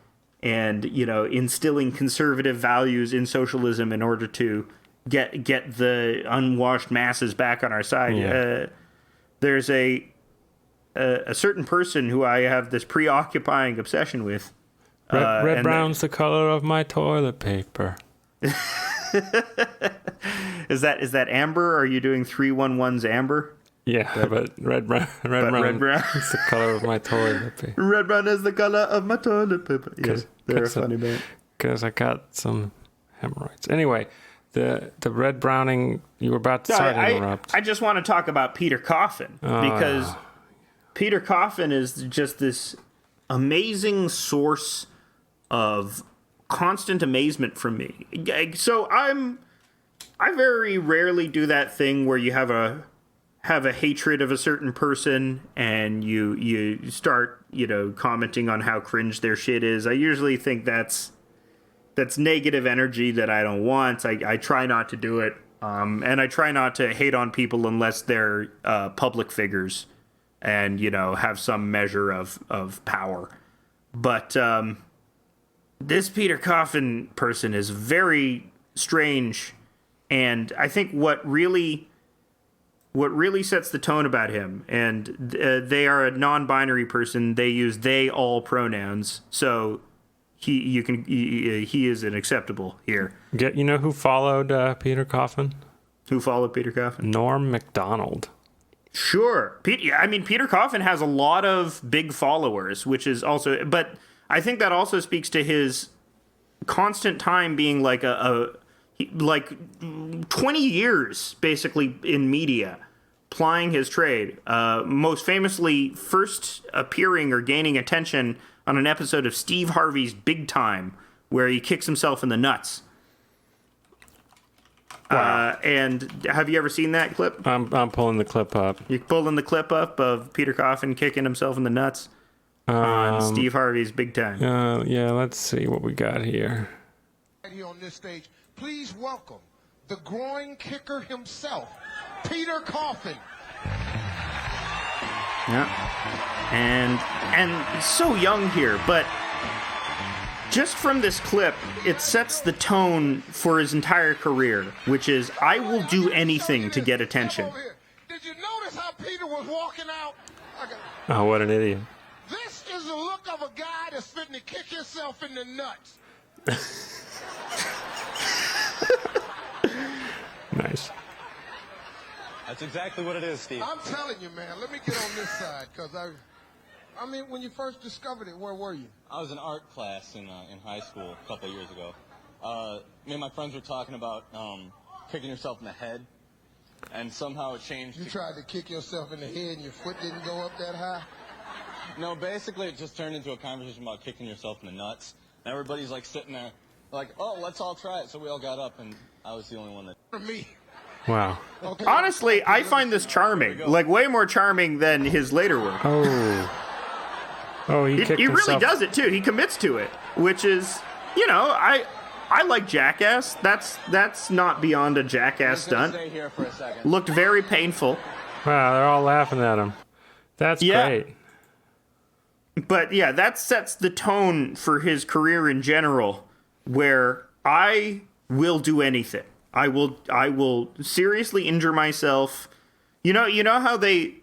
and instilling conservative values in socialism in order to get the unwashed masses back on our side. Yeah. There's a certain person who I have this preoccupying obsession with. Red brown's the color of my toilet paper. Is that amber? Are you doing 311's amber? Yeah, but red brown is the color of my toilet paper. Red brown is the color of my toilet paper. Yes, they're a funny band. Because I got some hemorrhoids. Anyway, the red browning, you were about to start interrupt. I just want to talk about Peter Coffin, because Peter Coffin is just this amazing source of constant amazement for me. So I'm I very rarely do that thing where you have a hatred of a certain person and you start, commenting on how cringe their shit is. I usually think that's negative energy that I don't want. I try not to do it. And I try not to hate on people unless they're public figures and, have some measure of power. But this Peter Coffin person is very strange. And I think what really sets the tone about him, and they are a non-binary person. They use they all pronouns, so he is an acceptable here. You know who followed Peter Coffin? Who followed Peter Coffin? Norm Macdonald. Sure, Peter Coffin has a lot of big followers, which is also, but I think that also speaks to his constant time being like like 20 years basically in media, plying his trade. Most famously, first appearing or gaining attention on an episode of Steve Harvey's Big Time, where he kicks himself in the nuts. Wow. And have you ever seen that clip? I'm pulling the clip up. You're pulling the clip up of Peter Coffin kicking himself in the nuts on Steve Harvey's Big Time. Yeah, let's see what we got here. Right here on this stage, please welcome the groin kicker himself, Peter Coffin. Yeah. And so young here, but just from this clip, it sets the tone for his entire career, which is, I will do anything to get attention. Did you notice how Peter was walking out? Oh, what an idiot. This is the look of a guy that's fitting to kick himself in the nuts. Nice. That's exactly what it is, Steve. I'm telling you, man. Let me get on this side, because I mean, when you first discovered it, where were you? I was in art class in high school a couple of years ago. Me and my friends were talking about kicking yourself in the head, and somehow it changed. You tried to kick yourself in the head and your foot didn't go up that high? No, basically it just turned into a conversation about kicking yourself in the nuts. And everybody's like sitting there like, oh, let's all try it. So we all got up, and I was the only one that... For me. Wow. Okay. Honestly, I find this charming. Like, way more charming than his later work. Oh, he kicked himself. Really does it, too. He commits to it, which is, I like Jackass. That's not beyond a Jackass stunt. Stay here for a second. Looked very painful. Wow, they're all laughing at him. That's great. But yeah, that sets the tone for his career in general, where I will do anything. I will seriously injure myself. You know how the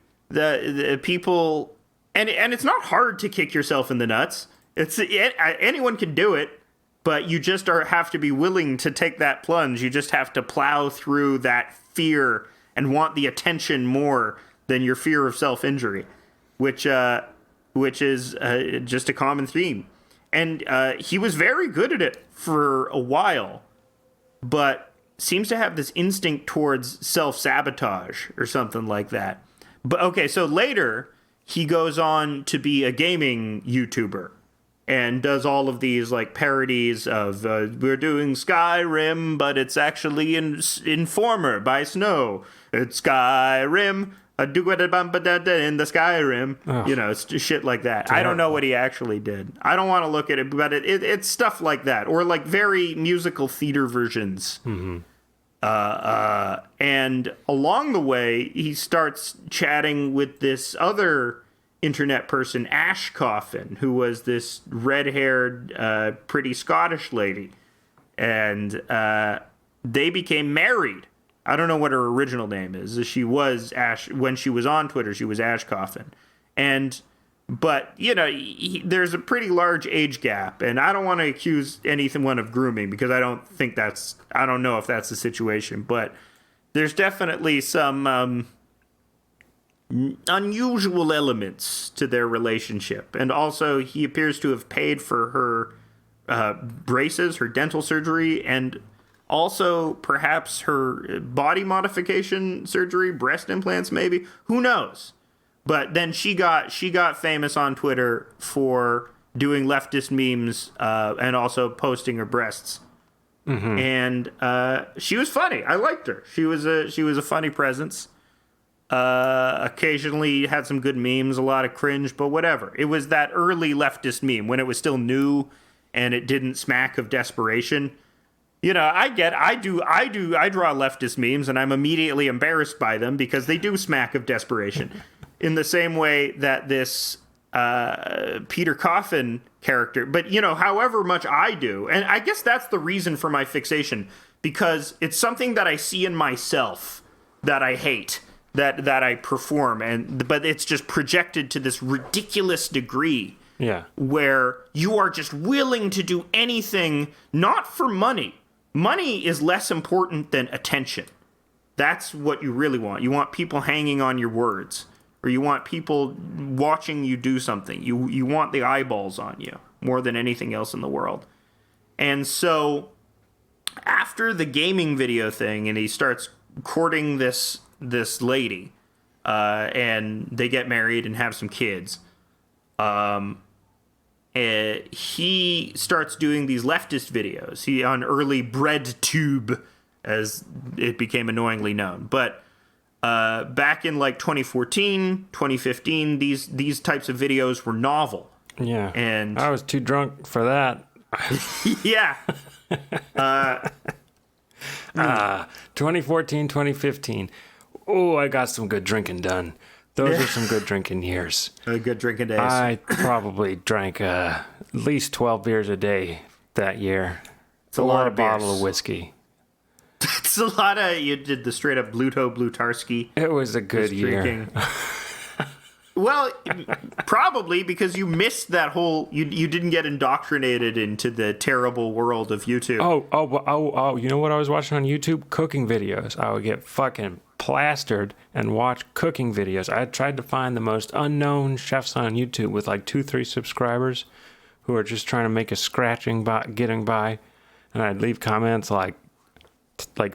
people, and it's not hard to kick yourself in the nuts. Anyone can do it, but you just have to be willing to take that plunge. You just have to plow through that fear and want the attention more than your fear of self-injury, which is just a common theme. And he was very good at it for a while, but seems to have this instinct towards self-sabotage or something like that. But okay, so later he goes on to be a gaming YouTuber and does all of these like parodies of we're doing Skyrim, but it's actually Informer by Snow. It's Skyrim. I do what in the Skyrim. Oh. It's just shit like that. Terrible. I don't know what he actually did. I don't want to look at it, but it's stuff like that, or like very musical theater versions. Mm-hmm. And along the way, he starts chatting with this other internet person, Ash Coffin, who was this red-haired, pretty Scottish lady, and they became married. I don't know what her original name is. She was Ash when she was on Twitter. She was Ash Coffin, but there's a pretty large age gap, and I don't want to accuse anyone of grooming because I don't know if that's the situation, but there's definitely some unusual elements to their relationship, and also he appears to have paid for her braces, her dental surgery, and also perhaps her body modification surgery, breast implants maybe, who knows. But then she got famous on Twitter for doing leftist memes and also posting her breasts And she was funny. I liked her. She was a funny presence. Occasionally had some good memes, a lot of cringe, but whatever. It was that early leftist meme when it was still new and it didn't smack of desperation. You know, I draw leftist memes and I'm immediately embarrassed by them because they do smack of desperation. In the same way that this Peter Coffin character, but you know, however much I do, and I guess that's the reason for my fixation, because it's something that I see in myself that I hate, that I perform, but it's just projected to this ridiculous degree. Yeah. Where you are just willing to do anything, not for money. Money is less important than attention. That's what you really want. You want people hanging on your words, or you want people watching you do something. You want the eyeballs on you more than anything else in the world. And so after the gaming video thing, and he starts courting this lady, and they get married and have some kids, he starts doing these leftist videos. He on early BreadTube, as it became annoyingly known. But back in like 2014, 2015, these types of videos were novel. Yeah. And I was too drunk for that. yeah. 2014, 2015. Oh, I got some good drinking done. Those are some good drinking years. Good drinking days. I probably drank at least 12 beers a day that year. It's a lot of beers. Bottle of whiskey. It's a lot of, you did the straight up Blutarski. It was a good year. Well, probably because you missed that whole, you didn't get indoctrinated into the terrible world of YouTube. Oh, you know what I was watching on YouTube? Cooking videos. I would get fucking plastered and watch cooking videos. I tried to find the most unknown chefs on YouTube with like 2-3 subscribers who are just trying to make a getting by, and I'd leave comments like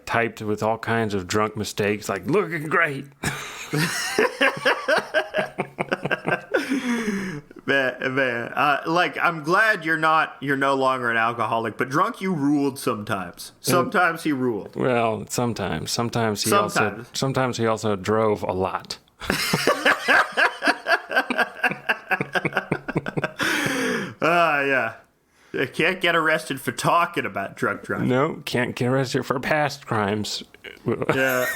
typed with all kinds of drunk mistakes, like looking great. Man, like I'm glad you're no longer an alcoholic, but drunk you ruled sometimes. Sometimes he ruled. Well, sometimes he also drove a lot. Yeah. You can't get arrested for talking about drunk driving. No, can't get arrested for past crimes. Yeah.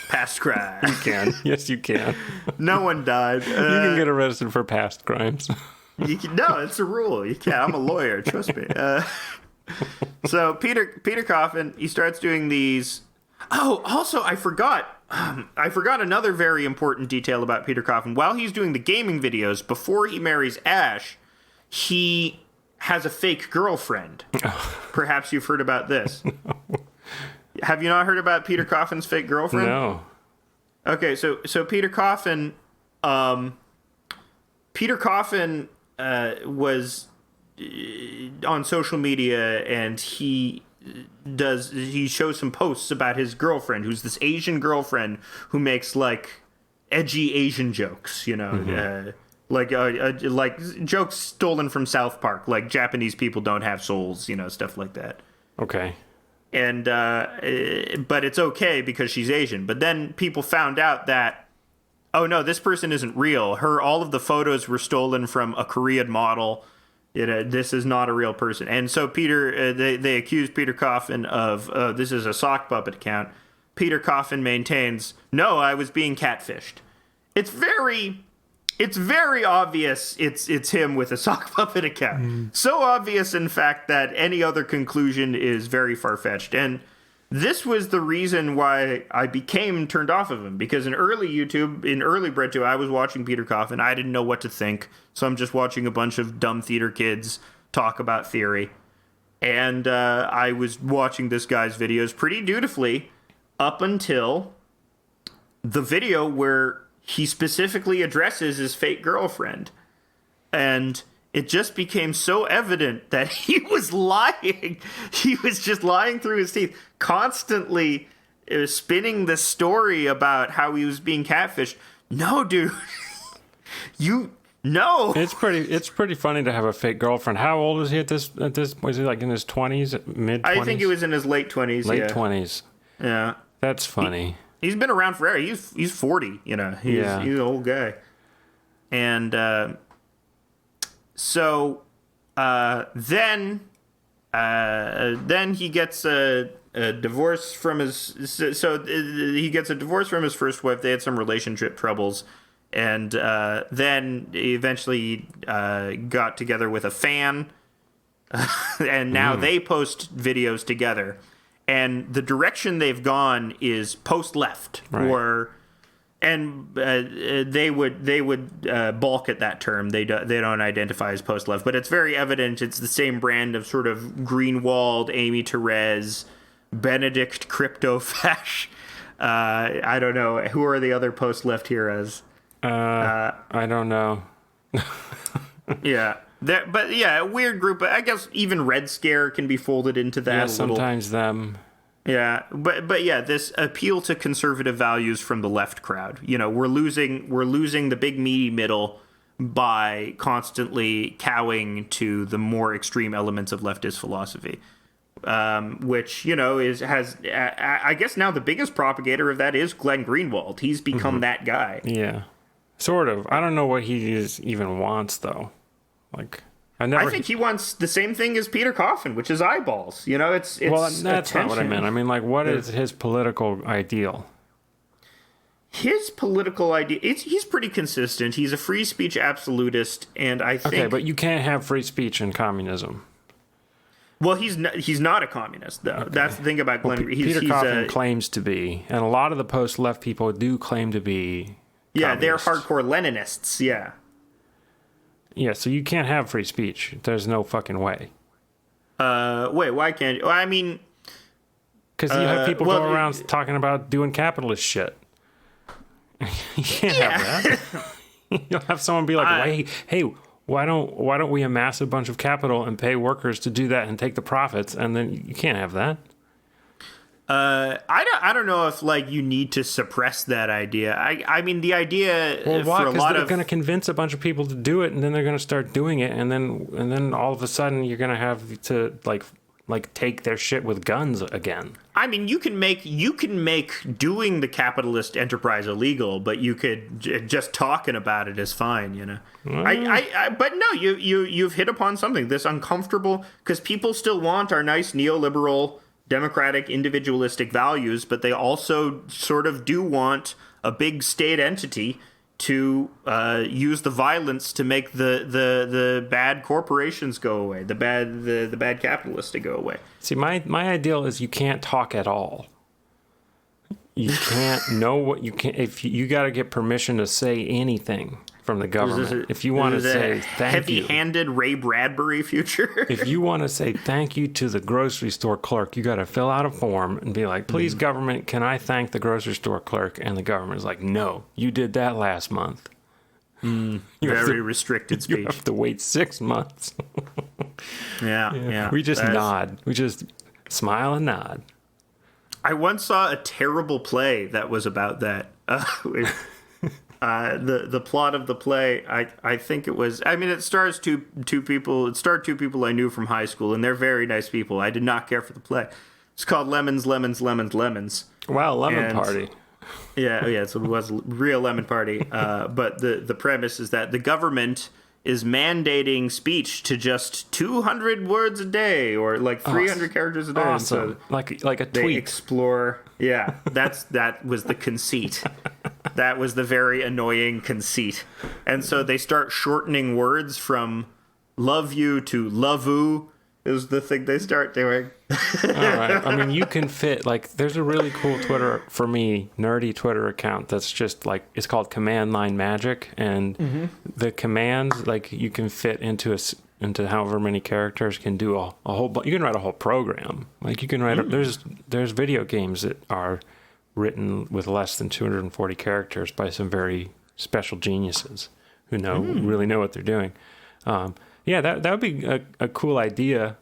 Past crimes. You can. Yes, you can. No one died. You can get arrested for past crimes. No, it's a rule. You can't. I'm a lawyer. Trust me. So Peter Coffin, he starts doing these. Oh, also, I forgot another very important detail about Peter Coffin. While he's doing the gaming videos, before he marries Ash, he has a fake girlfriend. Perhaps you've heard about this. No. Have you not heard about Peter Coffin's fake girlfriend? No. Okay, so Peter Coffin, was on social media, and he shows some posts about his girlfriend, who's this Asian girlfriend who makes like edgy Asian jokes, you know, like jokes stolen from South Park, like Japanese people don't have souls, you know, stuff like that. Okay. And but it's okay because she's Asian. But then people found out that, oh no, this person isn't real. All of the photos were stolen from a Korean model. This is not a real person. And so they accused Peter Coffin of this is a sock puppet account. Peter Coffin maintains, no, I was being catfished. It's very obvious it's him with a sock puppet account. So obvious, in fact, that any other conclusion is very far-fetched. And this was the reason why I became turned off of him. Because in early YouTube, in early BreadTube, I was watching Peter Coffin. I didn't know what to think. So I'm just watching a bunch of dumb theater kids talk about theory. And I was watching this guy's videos pretty dutifully up until the video where he specifically addresses his fake girlfriend. And it just became so evident that he was lying. He was just lying through his teeth, constantly spinning the story about how he was being catfished. No, dude. No. It's pretty funny to have a fake girlfriend. How old was he at this? Was he like in his 20s, mid 20s? I think he was in his late 20s. Late 20s. Yeah. That's funny. He's been around forever. He's 40. You know, he's an old guy. And so then he gets a divorce from his. He gets a divorce from his first wife. They had some relationship troubles. And then eventually got together with a fan, and now they post videos together. And the direction they've gone is post-left, right. They would balk at that term. They don't identify as post-left, but it's very evident it's the same brand of sort of Greenwald, Amy Therese, Benedict Cryptofash. I don't know. Who are the other post-left heroes? I don't know. Yeah. But yeah, a weird group. I guess even Red Scare can be folded into that. Yeah, sometimes them. Yeah, but yeah, this appeal to conservative values from the left crowd. You know, we're losing the big meaty middle by constantly cowing to the more extreme elements of leftist philosophy. Which, you know, has I guess now the biggest propagator of that is Glenn Greenwald. He's become that guy. Yeah. Sort of. I don't know what he even wants, though. Like, I think he wants the same thing as Peter Coffin, which is eyeballs. You know, it's well, that's attention. not what I meant. I mean, like, what is his political ideal? His political idea, he's pretty consistent. He's a free speech absolutist, and I think... Okay, but you can't have free speech in communism. Well, he's not a communist, though. Okay. That's the thing about Glenn. Peter Coffin claims to be, and a lot of the post-left people do claim to be... Yeah, they're hardcore Leninists, yeah. Yeah, so you can't have free speech. There's no fucking way. Wait, why can't you? Well, I mean... Because you have people go around talking about doing capitalist shit. You can't have that. You'll have someone be like, hey, why don't we amass a bunch of capital and pay workers to do that and take the profits? And then you can't have that. I don't know if like you need to suppress that idea. I mean the idea for a lot of... Well, they're going to convince a bunch of people to do it, and then they're going to start doing it, and then all of a sudden you're going to have to like take their shit with guns again. I mean, you can make doing the capitalist enterprise illegal, but you could just talking about it is fine, you know. But no, you've hit upon something. This uncomfortable, because people still want our nice neoliberal, democratic, individualistic values, but they also sort of do want a big state entity to use the violence to make the bad corporations go away, the bad capitalists to go away. See, my ideal is you can't talk at all. You can't know what you can. If you got to get permission to say anything from the government, if you want to say thank you, heavy-handed Ray Bradbury future. If you want to say thank you to the grocery store clerk, you got to fill out a form and be like, "Please, government, can I thank the grocery store clerk?" And the government is like, "No, you did that last month." Very restricted speech. You have to wait 6 months. Yeah. We just nod. We just smile and nod. I once saw a terrible play that was about that. The plot of the play, I think it was. I mean, it stars two people. It starred two people I knew from high school, and they're very nice people. I did not care for the play. It's called Lemons, Lemons, Lemons, Lemons. Wow, lemon party. Yeah. So it was a real lemon party. But the premise is that the government is mandating speech to just 200 words a day, or like 300 characters a day. Awesome. So like a tweet. They explore. Yeah, that was the conceit. That was the very annoying conceit. And so they start shortening words from love you to love-oo is the thing they start doing. All right. I mean, you can fit, like, there's a really cool nerdy Twitter account that's just like, it's called Command Line Magic, and the commands, like, you can fit into however many characters can do a whole, you can write a whole program. Like, you can write, there's video games that are written with less than 240 characters by some very special geniuses who really know what they're doing. Yeah, that would be a cool idea.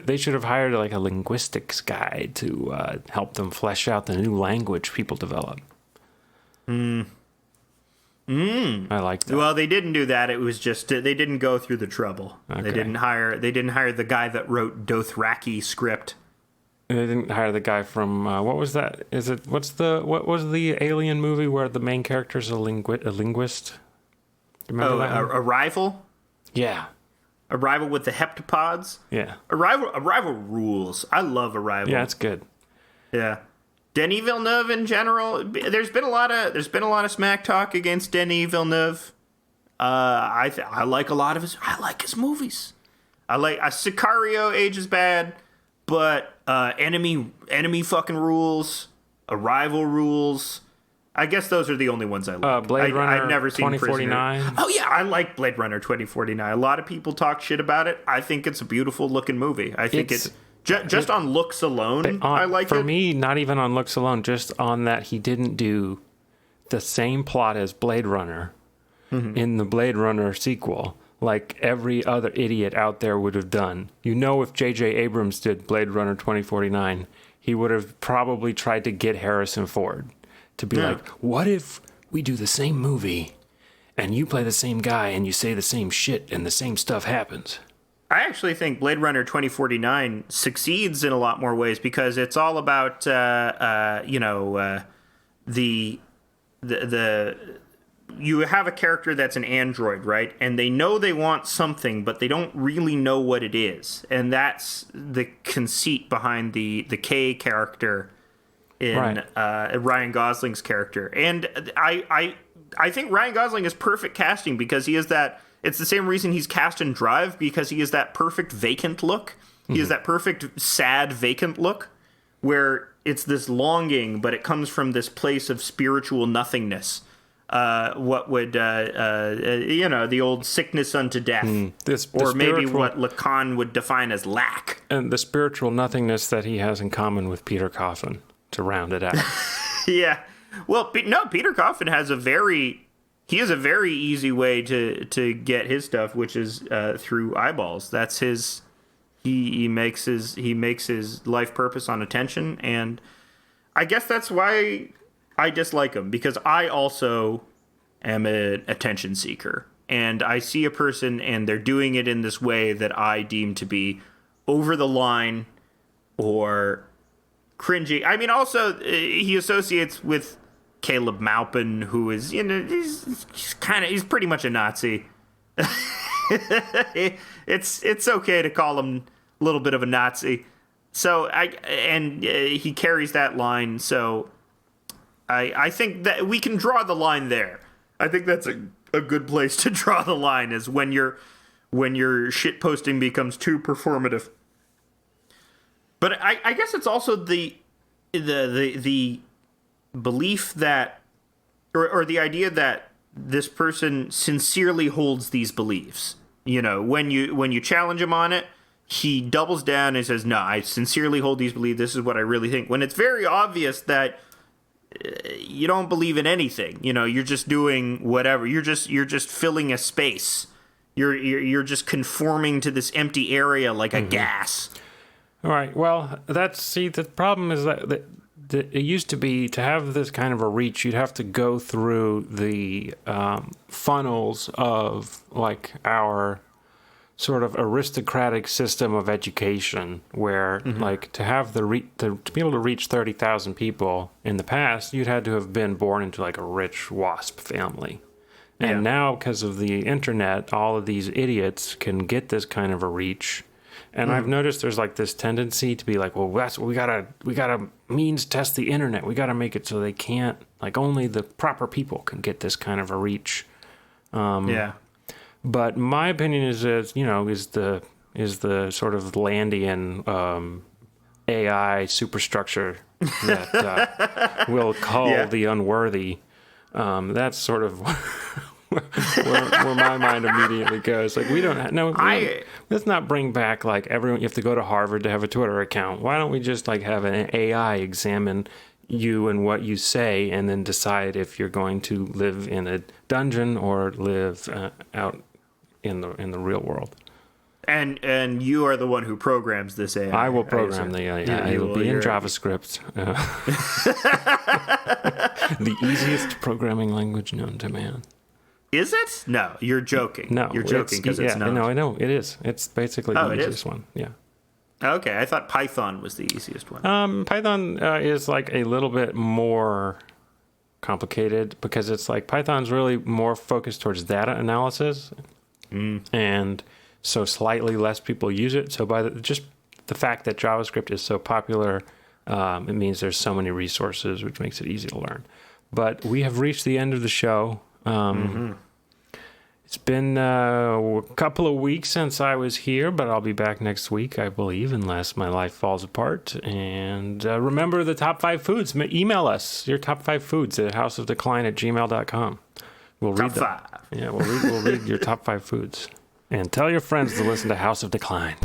They should have hired like a linguistics guy to help them flesh out the new language people develop. I like that. Well, they didn't do that. It was just they didn't go through the trouble. Okay. They didn't hire the guy that wrote Dothraki script. They didn't hire the guy from what was that? What was the Alien movie where the main character is a linguist? Remember that one? Arrival? Yeah. Arrival with the heptapods? Yeah. Arrival rules. I love Arrival. Yeah, it's good. Yeah. Denis Villeneuve in general, there's been a lot of smack talk against Denis Villeneuve. I like a lot of his movies. I like Sicario ages bad, but Enemy fucking rules. Arrival rules. I guess those are the only ones I like. Blade Runner I've never seen 2049. Prisoner. Oh yeah, I like Blade Runner 2049. A lot of people talk shit about it. I think it's a beautiful looking movie. I think it's just on looks alone. I like it. For me, not even on looks alone, just on that he didn't do the same plot as Blade Runner in the Blade Runner sequel, like every other idiot out there would have done. You know, if J.J. Abrams did Blade Runner 2049, he would have probably tried to get Harrison Ford to be like, what if we do the same movie and you play the same guy and you say the same shit and the same stuff happens? I actually think Blade Runner 2049 succeeds in a lot more ways because it's all about the you have a character that's an android, right? And they know they want something, but they don't really know what it is. And that's the conceit behind the K character in Ryan Gosling's character. And I think Ryan Gosling is perfect casting because he is that. It's the same reason he's cast in Drive, because he is that perfect vacant look. He is that perfect sad vacant look where it's this longing, but it comes from this place of spiritual nothingness. What would, the old sickness unto death. Or maybe what Lacan would define as lack. And the spiritual nothingness that he has in common with Peter Coffin, to round it out. Yeah. Well, no, Peter Coffin has a very easy way to get his stuff, which is through eyeballs. That's his. He makes his life purpose on attention, and I guess that's why I dislike him, because I also am an attention seeker, and I see a person and they're doing it in this way that I deem to be over the line or cringy. I mean, also he associates with Caleb Maupin, who is, he's pretty much a Nazi. It's okay to call him a little bit of a Nazi. So he carries that line. So I think that we can draw the line there. I think that's a good place to draw the line, is when your shit posting becomes too performative. But I guess it's also the belief that, or the idea that this person sincerely holds these beliefs. When you challenge him on it, he doubles down and says, "No, I sincerely hold these beliefs. This is what I really think." When it's very obvious that you don't believe in anything. You're just doing whatever. You're just filling a space. You're just conforming to this empty area like a gas. All right. Well, the problem is that it used to be, to have this kind of a reach, you'd have to go through the funnels of like our sort of aristocratic system of education, where like to have to be able to reach 30,000 people in the past, you'd had to have been born into like a rich WASP family. And now, because of the internet, all of these idiots can get this kind of a reach. And I've noticed there's like this tendency to be like, well, we gotta means test the internet. We gotta make it so they can't, like, only the proper people can get this kind of a reach. But my opinion is the sort of Landian AI superstructure that will call the unworthy. That's sort of where my mind immediately goes. Like, let's not bring back like everyone. You have to go to Harvard to have a Twitter account. Why don't we just like have an AI examine you and what you say, and then decide if you're going to live in a dungeon or live out in the real world. And you are the one who programs this AI. I will program the AI. It will be in JavaScript. The easiest programming language known to man. Is it? No, you're joking. No, you're joking because it's not. No, I know it is. It's basically the easiest one. Yeah. Okay, I thought Python was the easiest one. Python is like a little bit more complicated because it's like Python's really more focused towards data analysis, and so slightly less people use it. So by just the fact that JavaScript is so popular, it means there's so many resources, which makes it easy to learn. But we have reached the end of the show. It's been a couple of weeks since I was here, but I'll be back next week, I believe, unless my life falls apart. And remember the top 5 foods. Email us your top 5 foods at houseofdecline@gmail.com. We'll read them. Top 5. Yeah, we'll read your top 5 foods. And tell your friends to listen to House of Decline.